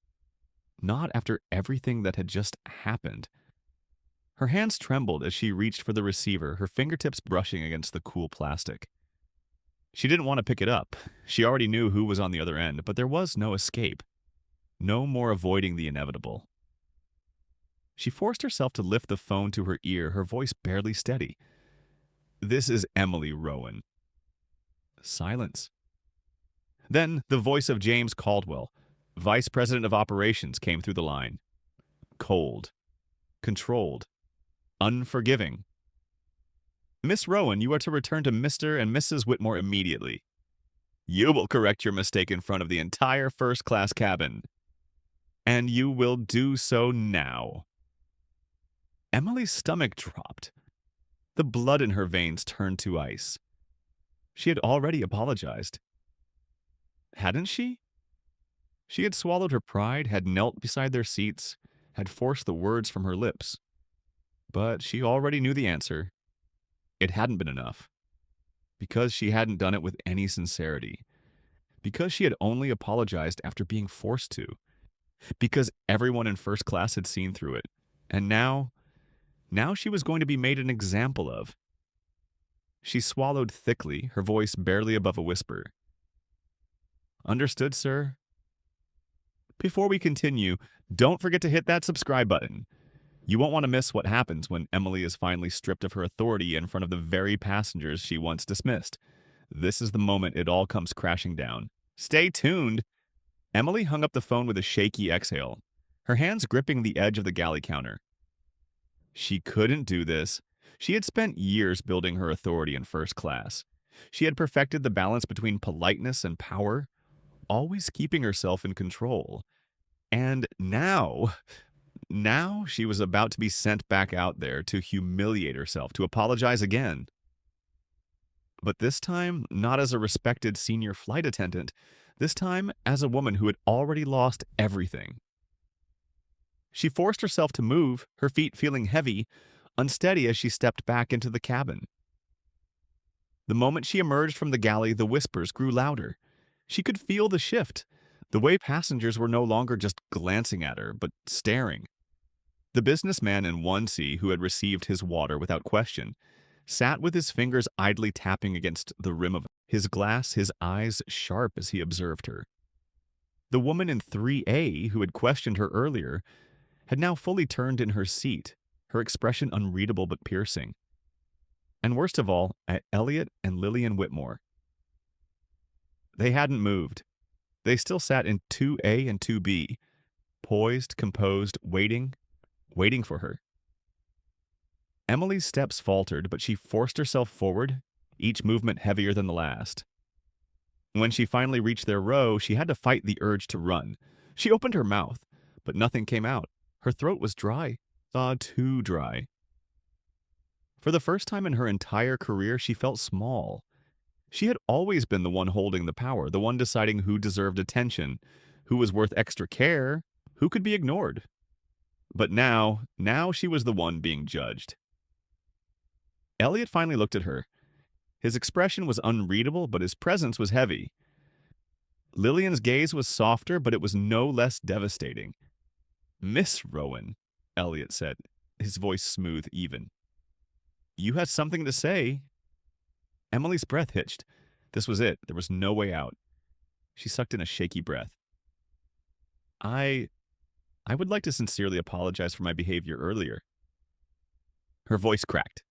Not after everything that had just happened. Her hands trembled as she reached for the receiver, her fingertips brushing against the cool plastic. She didn't want to pick it up. She already knew who was on the other end, but there was no escape. No more avoiding the inevitable. She forced herself to lift the phone to her ear, her voice barely steady. "This is Emily Rowan." Silence. Then the voice of James Caldwell, Vice President of Operations, came through the line. Cold. Controlled. Unforgiving. "Miss Rowan, you are to return to Mr. and Mrs. Whitmore immediately. You will correct your mistake in front of the entire first-class cabin. And you will do so now." Emily's stomach dropped. The blood in her veins turned to ice. She had already apologized. Hadn't she? She had swallowed her pride, had knelt beside their seats, had forced the words from her lips. But she already knew the answer. It hadn't been enough. Because she hadn't done it with any sincerity. Because she had only apologized after being forced to. Because everyone in first class had seen through it. And now she was going to be made an example of. She swallowed thickly, her voice barely above a whisper. "Understood, sir?" Before we continue, don't forget to hit that subscribe button. You won't want to miss what happens when Emily is finally stripped of her authority in front of the very passengers she once dismissed. This is the moment it all comes crashing down. Stay tuned! Emily hung up the phone with a shaky exhale, her hands gripping the edge of the galley counter. She couldn't do this. She had spent years building her authority in first class. She had perfected the balance between politeness and power, always keeping herself in control. And now she was about to be sent back out there to humiliate herself, to apologize again. But this time, not as a respected senior flight attendant, this time as a woman who had already lost everything. She forced herself to move, her feet feeling heavy, unsteady as she stepped back into the cabin. The moment she emerged from the galley, the whispers grew louder. She could feel the shift, the way passengers were no longer just glancing at her, but staring. The businessman in 1C, who had received his water without question, sat with his fingers idly tapping against the rim of his glass, his eyes sharp as he observed her. The woman in 3A, who had questioned her earlier, had now fully turned in her seat, her expression unreadable but piercing. And worst of all, at Elliot and Lillian Whitmore. They hadn't moved. They still sat in 2A and 2B, poised, composed, waiting for her. Emily's steps faltered, but she forced herself forward, each movement heavier than the last. When she finally reached their row, she had to fight the urge to run. She opened her mouth, but nothing came out. Her throat was dry, too dry. For the first time in her entire career, she felt small. She had always been the one holding the power, the one deciding who deserved attention, who was worth extra care, who could be ignored. But now she was the one being judged. Elliot finally looked at her. His expression was unreadable, but his presence was heavy. Lillian's gaze was softer, but it was no less devastating. "Miss Rowan," Elliot said, his voice smooth, even. "You had something to say." Emily's breath hitched. This was it. There was no way out. She sucked in a shaky breath. I I would like to sincerely apologize for my behavior earlier. Her voice cracked.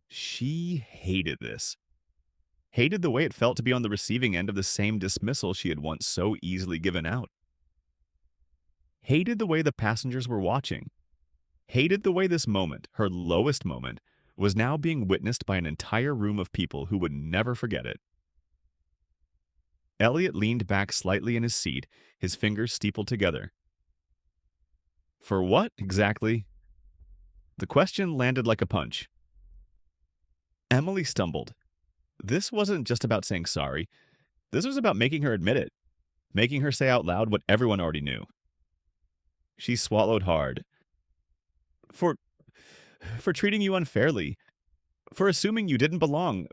She hated this. Hated the way it felt to be on the receiving end of the same dismissal she had once so easily given out. Hated the way the passengers were watching. Hated the way this moment, her lowest moment, was now being witnessed by an entire room of people who would never forget it. Elliot leaned back slightly in his seat, his fingers steepled together. For what, exactly? The question landed like a punch. Emily stumbled. This wasn't just about saying sorry. This was about making her admit it, making her say out loud what everyone already knew. She swallowed hard. For treating you unfairly. For assuming you didn't belong.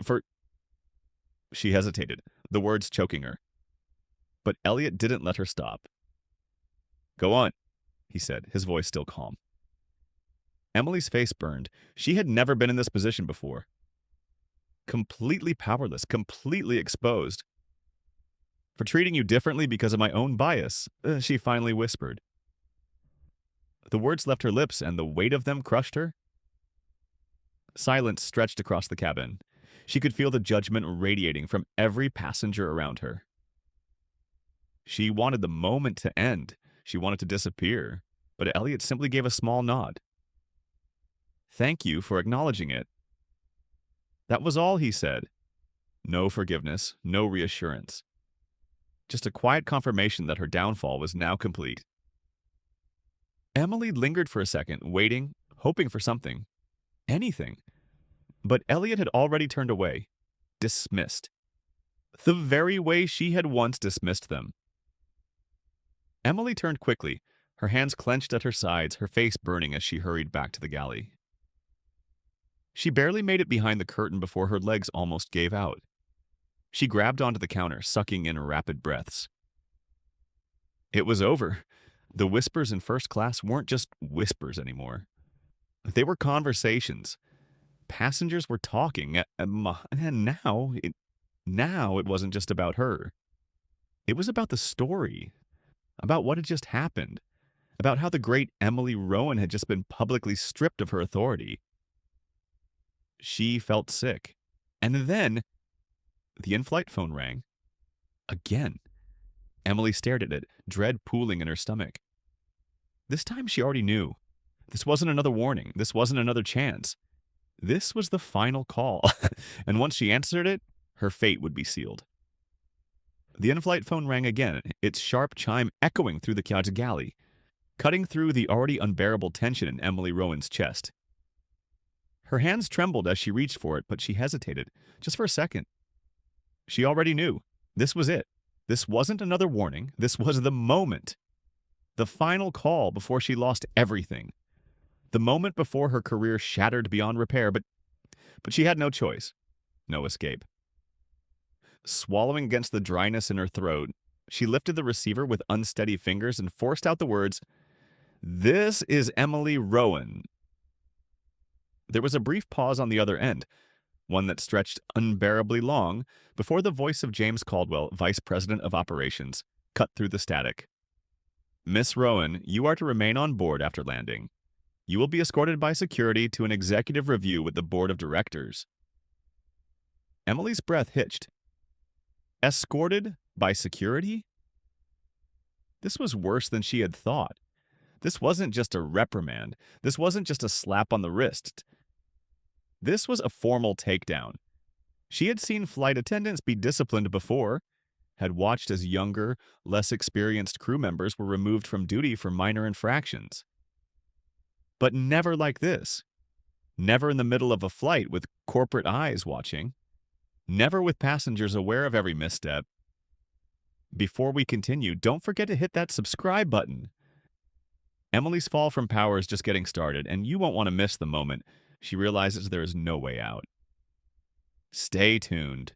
She hesitated, the words choking her. But Elliot didn't let her stop. Go on, he said, his voice still calm. Emily's face burned. She had never been in this position before. Completely powerless, completely exposed. For treating you differently because of my own bias, she finally whispered. The words left her lips and the weight of them crushed her. Silence stretched across the cabin. She could feel the judgment radiating from every passenger around her. She wanted the moment to end. She wanted to disappear. But Elliot simply gave a small nod. Thank you for acknowledging it. That was all he said. No forgiveness, no reassurance. Just a quiet confirmation that her downfall was now complete. Emily lingered for a second, waiting, hoping for something. Anything. But Elliot had already turned away. Dismissed. The very way she had once dismissed them. Emily turned quickly, her hands clenched at her sides, her face burning as she hurried back to the galley. She barely made it behind the curtain before her legs almost gave out. She grabbed onto the counter, sucking in rapid breaths. It was over. The whispers in first class weren't just whispers anymore. They were conversations. Passengers were talking, and now it wasn't just about her. It was about the story, about what had just happened, about how the great Emily Rowan had just been publicly stripped of her authority. She felt sick. And then the in-flight phone rang. Again. Emily stared at it, dread pooling in her stomach. This time she already knew. This wasn't another warning. This wasn't another chance. This was the final call. And once she answered it, her fate would be sealed. The in-flight phone rang again, its sharp chime echoing through the galley, cutting through the already unbearable tension in Emily Rowan's chest. Her hands trembled as she reached for it, but she hesitated, just for a second. She already knew. This was it. This wasn't another warning. This was the moment. The final call before she lost everything. The moment before her career shattered beyond repair, but she had no choice. No escape. Swallowing against the dryness in her throat, she lifted the receiver with unsteady fingers and forced out the words, "This is Emily Rowan." There was a brief pause on the other end, one that stretched unbearably long, before the voice of James Caldwell, Vice President of Operations, cut through the static. "Miss Rowan, you are to remain on board after landing. You will be escorted by security to an executive review with the board of directors." Emily's breath hitched. Escorted by security? This was worse than she had thought. This wasn't just a reprimand. This wasn't just a slap on the wrist. This was a formal takedown. She had seen flight attendants be disciplined before, had watched as younger, less experienced crew members were removed from duty for minor infractions. But never like this. Never in the middle of a flight with corporate eyes watching. Never with passengers aware of every misstep. Before we continue, don't forget to hit that subscribe button. Emily's fall from power is just getting started, and you won't want to miss the moment she realizes there is no way out. Stay tuned.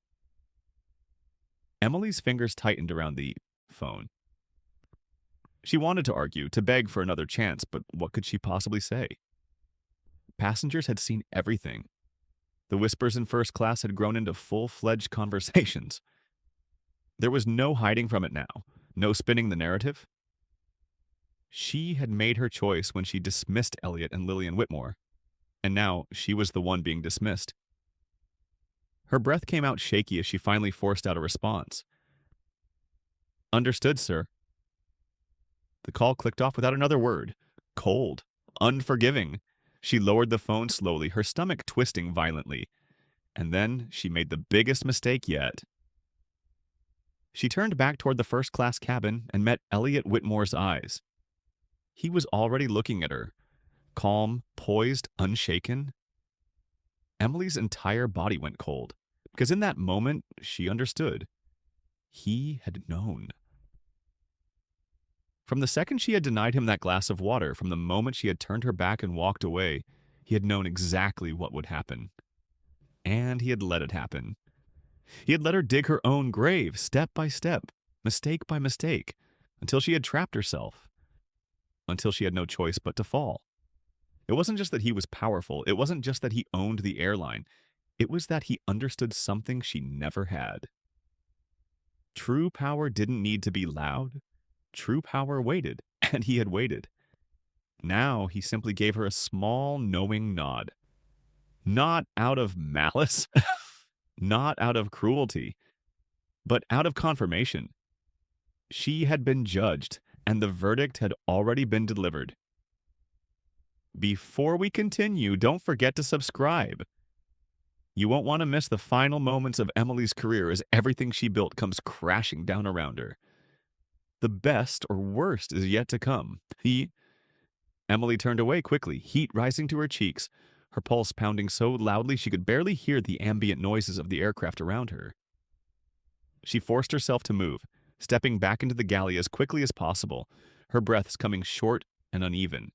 Emily's fingers tightened around the phone. She wanted to argue, to beg for another chance, but what could she possibly say? Passengers had seen everything. The whispers in first class had grown into full-fledged conversations. There was no hiding from it now, no spinning the narrative. She had made her choice when she dismissed Elliot and Lillian Whitmore, and now she was the one being dismissed. Her breath came out shaky as she finally forced out a response. "Understood, sir." The call clicked off without another word. Cold. Unforgiving. She lowered the phone slowly, her stomach twisting violently. And then she made the biggest mistake yet. She turned back toward the first-class cabin and met Elliot Whitmore's eyes. He was already looking at her, calm, poised, unshaken. Emily's entire body went cold, because in that moment, she understood. He had known. From the second she had denied him that glass of water, from the moment she had turned her back and walked away, he had known exactly what would happen. And he had let it happen. He had let her dig her own grave, step by step, mistake by mistake, until she had trapped herself, until she had no choice but to fall. It wasn't just that he was powerful, it wasn't just that he owned the airline, it was that he understood something she never had. True power didn't need to be loud. True power waited, and he had waited. Now he simply gave her a small, knowing nod. Not out of malice, not out of cruelty, but out of confirmation. She had been judged, and the verdict had already been delivered. Before we continue, don't forget to subscribe. You won't want to miss the final moments of Emily's career as everything she built comes crashing down around her. The best or worst is yet to come. Emily turned away quickly, heat rising to her cheeks, her pulse pounding so loudly she could barely hear the ambient noises of the aircraft around her. She forced herself to move, stepping back into the galley as quickly as possible, her breaths coming short and uneven.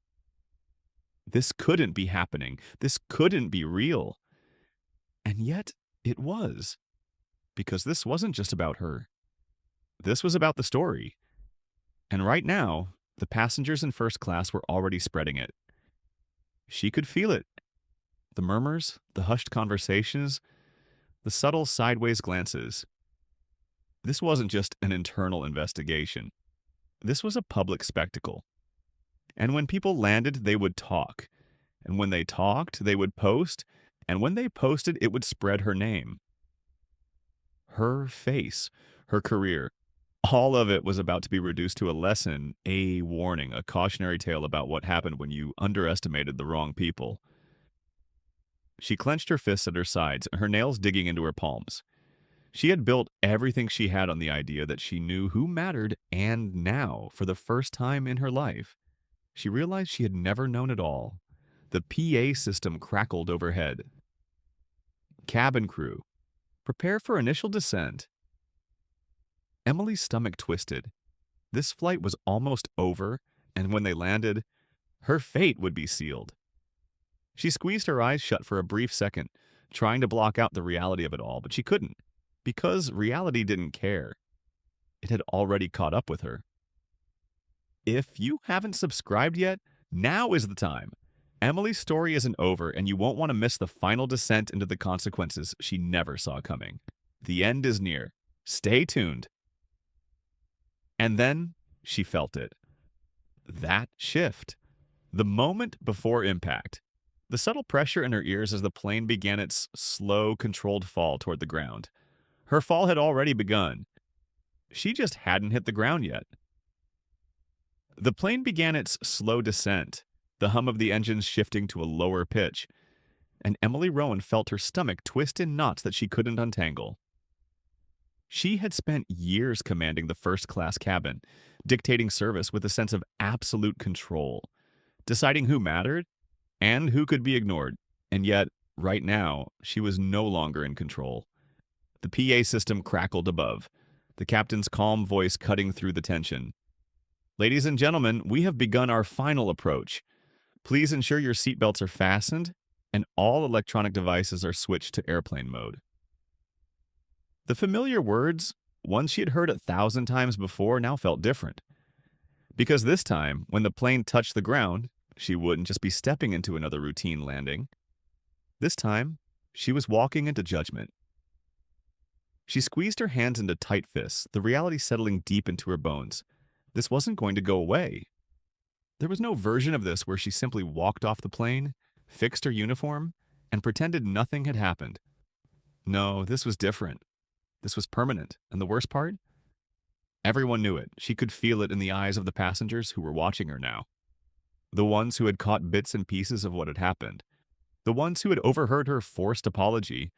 This couldn't be happening. This couldn't be real. And yet, it was. Because this wasn't just about her. This was about the story. And right now, the passengers in first class were already spreading it. She could feel it. The murmurs, the hushed conversations, the subtle sideways glances. This wasn't just an internal investigation. This was a public spectacle. And when people landed, they would talk. And when they talked, they would post. And when they posted, it would spread her name. Her face, her career, all of it was about to be reduced to a lesson, a warning, a cautionary tale about what happened when you underestimated the wrong people. She clenched her fists at her sides, her nails digging into her palms. She had built everything she had on the idea that she knew who mattered, and now, for the first time in her life, she realized she had never known it all. The PA system crackled overhead. Cabin crew, prepare for initial descent. Emily's stomach twisted. This flight was almost over, and when they landed, her fate would be sealed. She squeezed her eyes shut for a brief second, trying to block out the reality of it all, but she couldn't, because reality didn't care. It had already caught up with her. If you haven't subscribed yet, now is the time. Emily's story isn't over, and you won't want to miss the final descent into the consequences she never saw coming. The end is near. Stay tuned. And then she felt it. That shift. The moment before impact. The subtle pressure in her ears as the plane began its slow, controlled fall toward the ground. Her fall had already begun. She just hadn't hit the ground yet. The plane began its slow descent, the hum of the engines shifting to a lower pitch, and Emily Rowan felt her stomach twist in knots that she couldn't untangle. She had spent years commanding the first-class cabin, dictating service with a sense of absolute control, deciding who mattered and who could be ignored, and yet, right now, she was no longer in control. The PA system crackled above, the captain's calm voice cutting through the tension. "Ladies and gentlemen, we have begun our final approach. Please ensure your seatbelts are fastened and all electronic devices are switched to airplane mode." The familiar words, ones she had heard 1,000 times before, now felt different. Because this time, when the plane touched the ground, she wouldn't just be stepping into another routine landing. This time, She was walking into judgment. She squeezed her hands into tight fists, the reality settling deep into her bones. This wasn't going to go away. There was no version of this where she simply walked off the plane, fixed her uniform, and pretended nothing had happened. No, this was different. This was permanent. And the worst part? Everyone knew it. She could feel it in the eyes of the passengers who were watching her now. The ones who had caught bits and pieces of what had happened. The ones who had overheard her forced apology.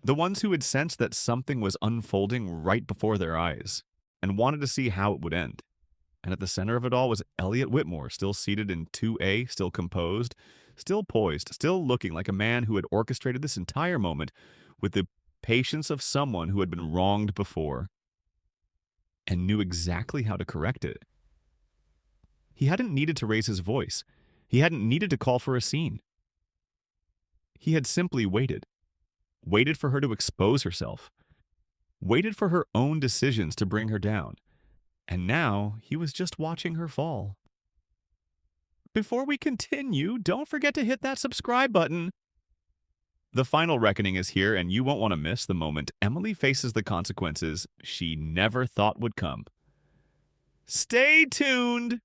The ones who had sensed that something was unfolding right before their eyes and wanted to see how it would end. And at the center of it all was Elliot Whitmore, still seated in 2A, still composed, still poised, still looking like a man who had orchestrated this entire moment with the patience of someone who had been wronged before and knew exactly how to correct it. He hadn't needed to raise his voice. He hadn't needed to call for a scene. He had simply waited. Waited for her to expose herself. Waited for her own decisions to bring her down. And now he was just watching her fall. Before we continue, don't forget to hit that subscribe button. The final reckoning is here, and you won't want to miss the moment Emily faces the consequences she never thought would come. Stay tuned!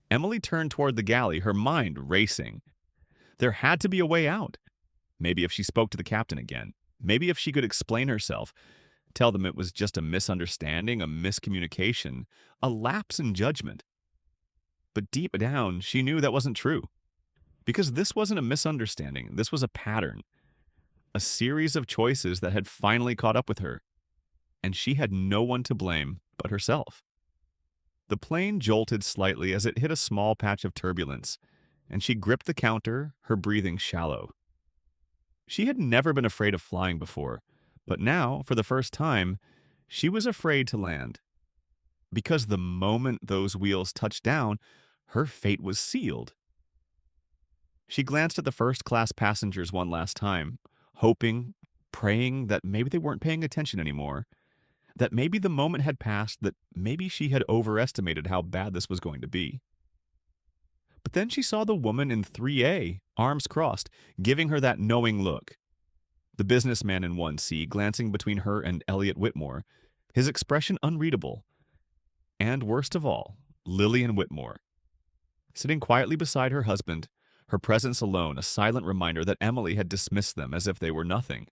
Emily turned toward the galley, her mind racing. There had to be a way out. Maybe if she spoke to the captain again. Maybe if she could explain herself. Tell them it was just a misunderstanding, a miscommunication, a lapse in judgment. But deep down, she knew that wasn't true. Because this wasn't a misunderstanding. This was a pattern. A series of choices that had finally caught up with her. And she had no one to blame but herself. The plane jolted slightly as it hit a small patch of turbulence, and she gripped the counter, her breathing shallow. She had never been afraid of flying before, but now, for the first time, she was afraid to land. Because the moment those wheels touched down, her fate was sealed. She glanced at the first-class passengers one last time, hoping, praying that maybe they weren't paying attention anymore, that maybe the moment had passed, that maybe she had overestimated how bad this was going to be. But then she saw the woman in 3A, arms crossed, giving her that knowing look. The businessman in 1C glancing between her and Elliot Whitmore, his expression unreadable. And worst of all, Lillian Whitmore. Sitting quietly beside her husband, her presence alone a silent reminder that Emily had dismissed them as if they were nothing.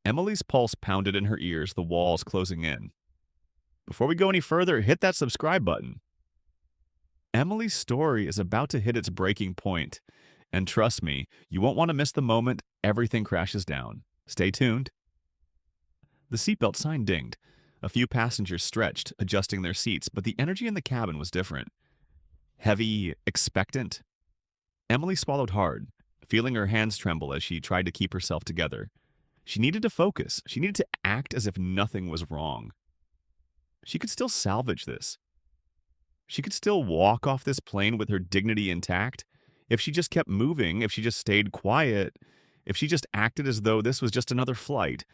Emily's pulse pounded in her ears, the walls closing in. Before we go any further, hit that subscribe button. Emily's story is about to hit its breaking point, and trust me, you won't want to miss the moment everything crashes down. Stay tuned. The seatbelt sign dinged. A few passengers stretched, adjusting their seats, but the energy in the cabin was different. Heavy, expectant. Emily swallowed hard, feeling her hands tremble as she tried to keep herself together. She needed to focus. She needed to act as if nothing was wrong. She could still salvage this. She could still walk off this plane with her dignity intact if she just kept moving, if she just stayed quiet, if she just acted as though this was just another flight.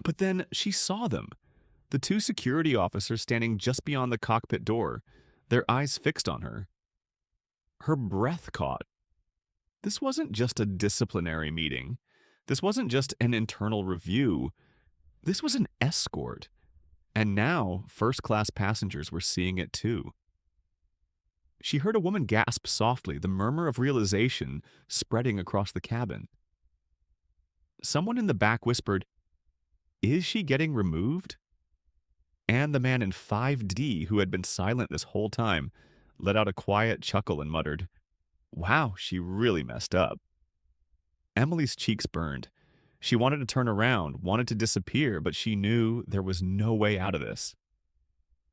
But then she saw them. The two security officers standing just beyond the cockpit door, their eyes fixed on her. Her breath caught. This wasn't just a disciplinary meeting. This wasn't just an internal review. This was an escort. And now, first-class passengers were seeing it too. She heard a woman gasp softly, the murmur of realization spreading across the cabin. Someone in the back whispered, "Is she getting removed?" And the man in 5D, who had been silent this whole time, let out a quiet chuckle and muttered, "Wow, she really messed up." Emily's cheeks burned. She wanted to turn around, wanted to disappear, but she knew there was no way out of this.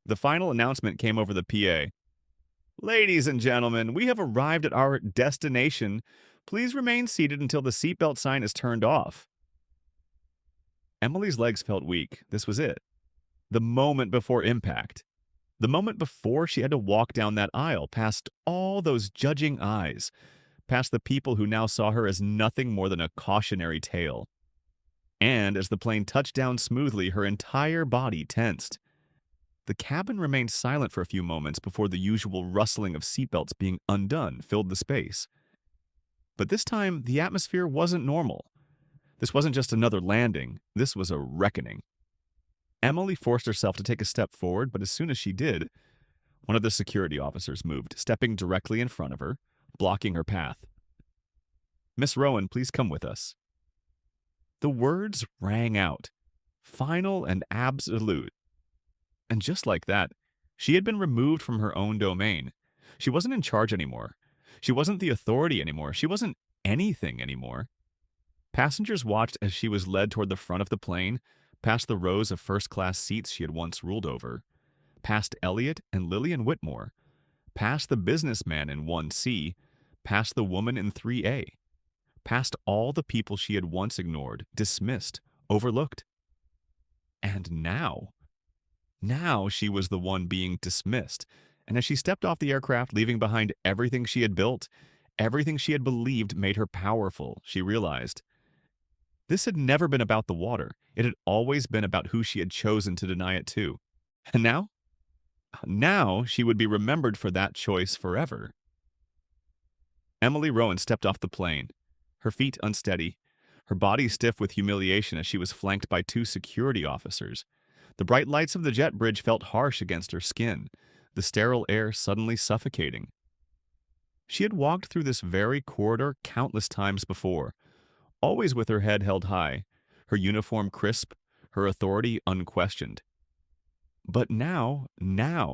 The final announcement came over the PA. "Ladies and gentlemen, we have arrived at our destination. Please remain seated until the seatbelt sign is turned off." Emily's legs felt weak. This was it. The moment before impact. The moment before she had to walk down that aisle, past all those judging eyes, past the people who now saw her as nothing more than a cautionary tale. And as the plane touched down smoothly, her entire body tensed. The cabin remained silent for a few moments before the usual rustling of seatbelts being undone filled the space. But this time, the atmosphere wasn't normal. This wasn't just another landing, this was a reckoning. Emily forced herself to take a step forward, but as soon as she did, one of the security officers moved, stepping directly in front of her, blocking her path. "Miss Rowan, please come with us." The words rang out, final and absolute. And just like that, she had been removed from her own domain. She wasn't in charge anymore. She wasn't the authority anymore. She wasn't anything anymore. Passengers watched as she was led toward the front of the plane, past the rows of first-class seats she had once ruled over, past Elliot and Lillian Whitmore, past the businessman in 1C, past the woman in 3A, past all the people she had once ignored, dismissed, overlooked. And now she was the one being dismissed. And as she stepped off the aircraft, leaving behind everything she had built, everything she had believed made her powerful, she realized this had never been about the water. It had always been about who she had chosen to deny it to. And now she would be remembered for that choice forever. Emily Rowan stepped off the plane, her feet unsteady, her body stiff with humiliation as she was flanked by two security officers. The bright lights of the jet bridge felt harsh against her skin, the sterile air suddenly suffocating. She had walked through this very corridor countless times before, always with her head held high, her uniform crisp, her authority unquestioned. But now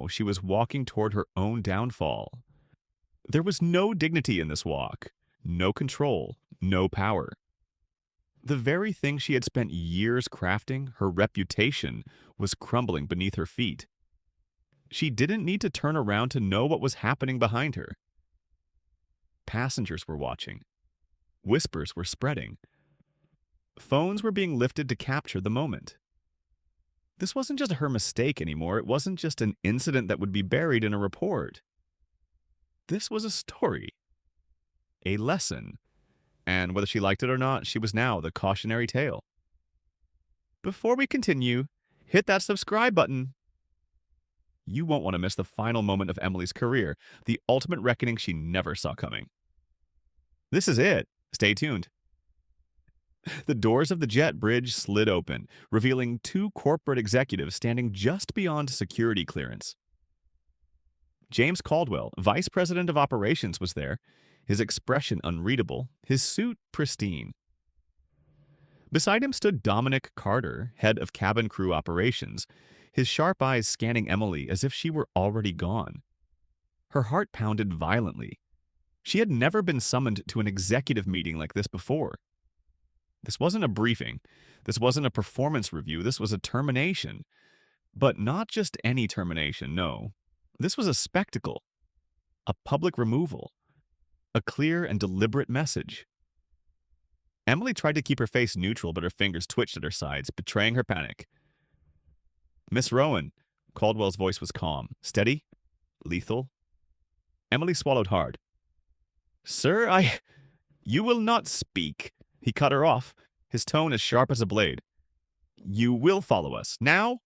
she was walking toward her own downfall. There was no dignity in this walk, no control, no power. The very thing she had spent years crafting, her reputation, was crumbling beneath her feet. She didn't need to turn around to know what was happening behind her. Passengers were watching. Whispers were spreading. Phones were being lifted to capture the moment. This wasn't just her mistake anymore. It wasn't just an incident that would be buried in a report. This was a story. A lesson. And whether she liked it or not, she was now the cautionary tale. Before we continue, hit that subscribe button. You won't want to miss the final moment of Emily's career, the ultimate reckoning she never saw coming. This is it. Stay tuned. The doors of the jet bridge slid open, revealing two corporate executives standing just beyond security clearance. James Caldwell, Vice President of Operations, was there, his expression unreadable, his suit pristine. Beside him stood Dominic Carter, head of cabin crew operations, his sharp eyes scanning Emily as if she were already gone. Her heart pounded violently. She had never been summoned to an executive meeting like this before. This wasn't a briefing. This wasn't a performance review. This was a termination. But not just any termination, no. This was a spectacle. A public removal. A clear and deliberate message. Emily tried to keep her face neutral, but her fingers twitched at her sides, betraying her panic. "Miss Rowan," Caldwell's voice was calm, steady, lethal. Emily swallowed hard. "Sir, You will not speak." He cut her off, his tone as sharp as a blade. "You will follow us. Now?"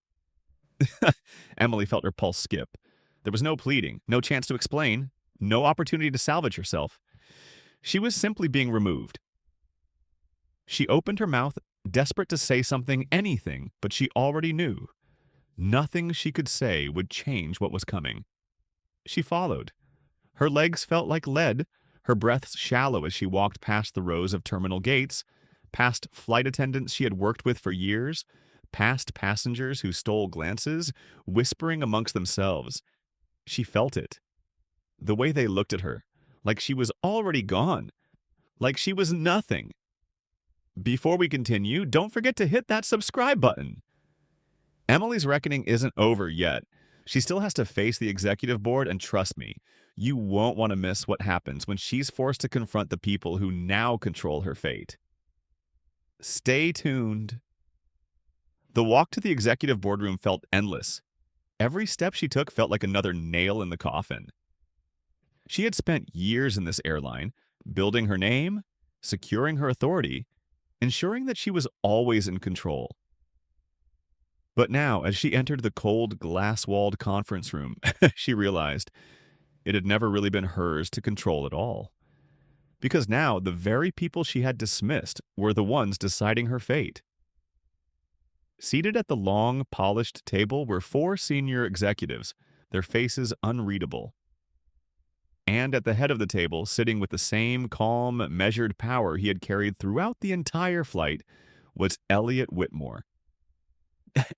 Emily felt her pulse skip. There was no pleading, no chance to explain, no opportunity to salvage herself. She was simply being removed. She opened her mouth, desperate to say something, anything, but she already knew. Nothing she could say would change what was coming. She followed. Her legs felt like lead, her breath shallow as she walked past the rows of terminal gates, past flight attendants she had worked with for years, past passengers who stole glances, whispering amongst themselves. She felt it. The way they looked at her, like she was already gone, like she was nothing. Before we continue, don't forget to hit that subscribe button. Emily's reckoning isn't over yet. She still has to face the executive board, and trust me, you won't want to miss what happens when she's forced to confront the people who now control her fate. Stay tuned. The walk to the executive boardroom felt endless. Every step she took felt like another nail in the coffin. She had spent years in this airline, building her name, securing her authority, ensuring that she was always in control. But now, as she entered the cold, glass-walled conference room, she realized it had never really been hers to control at all. because now the very people she had dismissed were the ones deciding her fate. Seated at the long, polished table were four senior executives, their faces unreadable. And at the head of the table, sitting with the same calm, measured power he had carried throughout the entire flight, was Elliot Whitmore.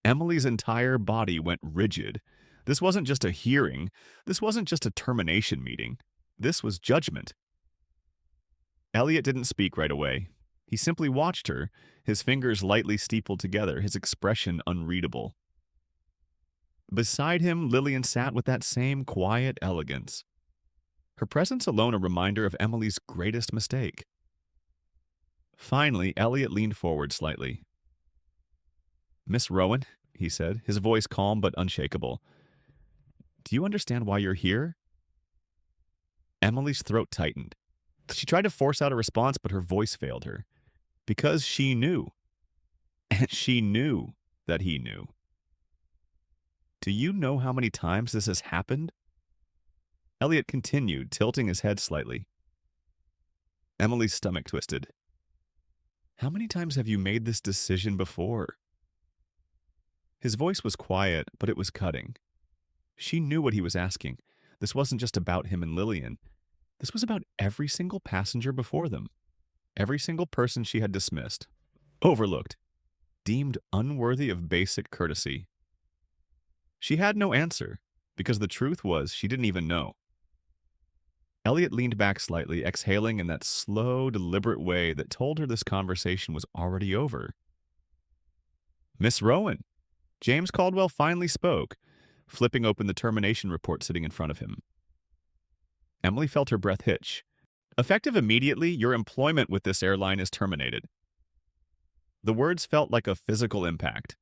Emily's entire body went rigid. This wasn't just a hearing. This wasn't just a termination meeting. This was judgment. Elliot didn't speak right away. He simply watched her, his fingers lightly steepled together, his expression unreadable. Beside him, Lillian sat with that same quiet elegance. Her presence alone a reminder of Emily's greatest mistake. Finally, Elliot leaned forward slightly. "Miss Rowan," he said, his voice calm but unshakable, "do you understand why you're here?" Emily's throat tightened. She tried to force out a response, but her voice failed her. Because she knew. And she knew that he knew. "Do you know how many times this has happened?" Elliot continued, tilting his head slightly. Emily's stomach twisted. "How many times have you made this decision before?" His voice was quiet, but it was cutting. She knew what he was asking. This wasn't just about him and Lillian. This was about every single passenger before them. Every single person she had dismissed, overlooked, deemed unworthy of basic courtesy. She had no answer, because the truth was she didn't even know. Elliot leaned back slightly, exhaling in that slow, deliberate way that told her this conversation was already over. "Miss Rowan," James Caldwell finally spoke, flipping open the termination report sitting in front of him. Emily felt her breath hitch. "Effective immediately, your employment with this airline is terminated." The words felt like a physical impact.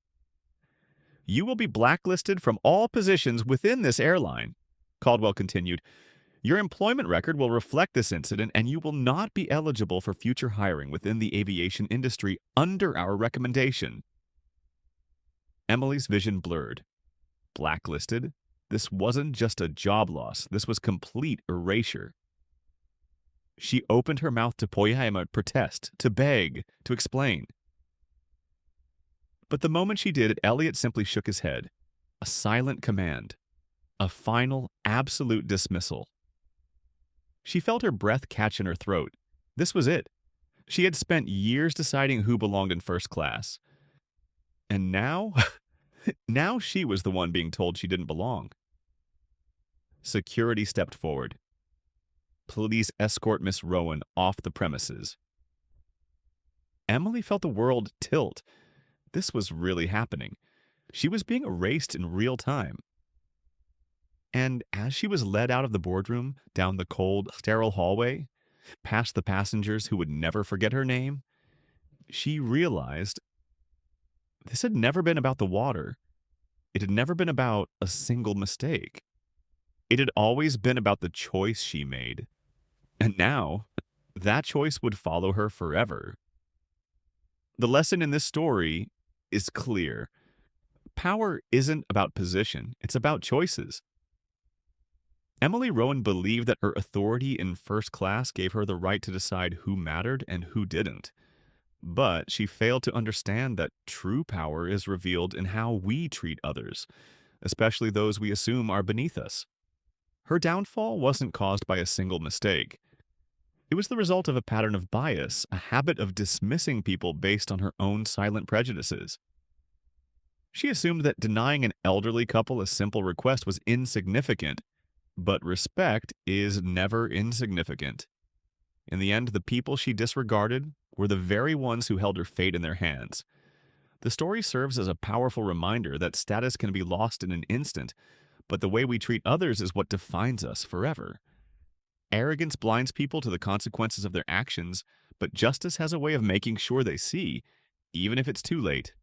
"You will be blacklisted from all positions within this airline," Caldwell continued. "Your employment record will reflect this incident, and you will not be eligible for future hiring within the aviation industry under our recommendation." Emily's vision blurred. Blacklisted? This wasn't just a job loss. This was complete erasure. She opened her mouth to protest, to beg, to explain. But the moment she did it, Elliot simply shook his head. A silent command. A final, absolute dismissal. She felt her breath catch in her throat. This was it. She had spent years deciding who belonged in first class. And now? Now she was the one being told she didn't belong. Security stepped forward. "Please escort Miss Rowan off the premises." Emily felt the world tilt. This was really happening. She was being erased in real time. And as she was led out of the boardroom, down the cold, sterile hallway, past the passengers who would never forget her name, she realized this had never been about the water. It had never been about a single mistake. It had always been about the choice she made. And now, that choice would follow her forever. The lesson in this story is clear. Power isn't about position, it's about choices. Emily Rowan believed that her authority in first class gave her the right to decide who mattered and who didn't. But she failed to understand that true power is revealed in how we treat others, especially those we assume are beneath us. Her downfall wasn't caused by a single mistake. It was the result of a pattern of bias, a habit of dismissing people based on her own silent prejudices. She assumed that denying an elderly couple a simple request was insignificant, but respect is never insignificant. In the end, the people she disregarded were the very ones who held her fate in their hands. The story serves as a powerful reminder that status can be lost in an instant, but the way we treat others is what defines us forever. Arrogance blinds people to the consequences of their actions, but justice has a way of making sure they see, even if it's too late.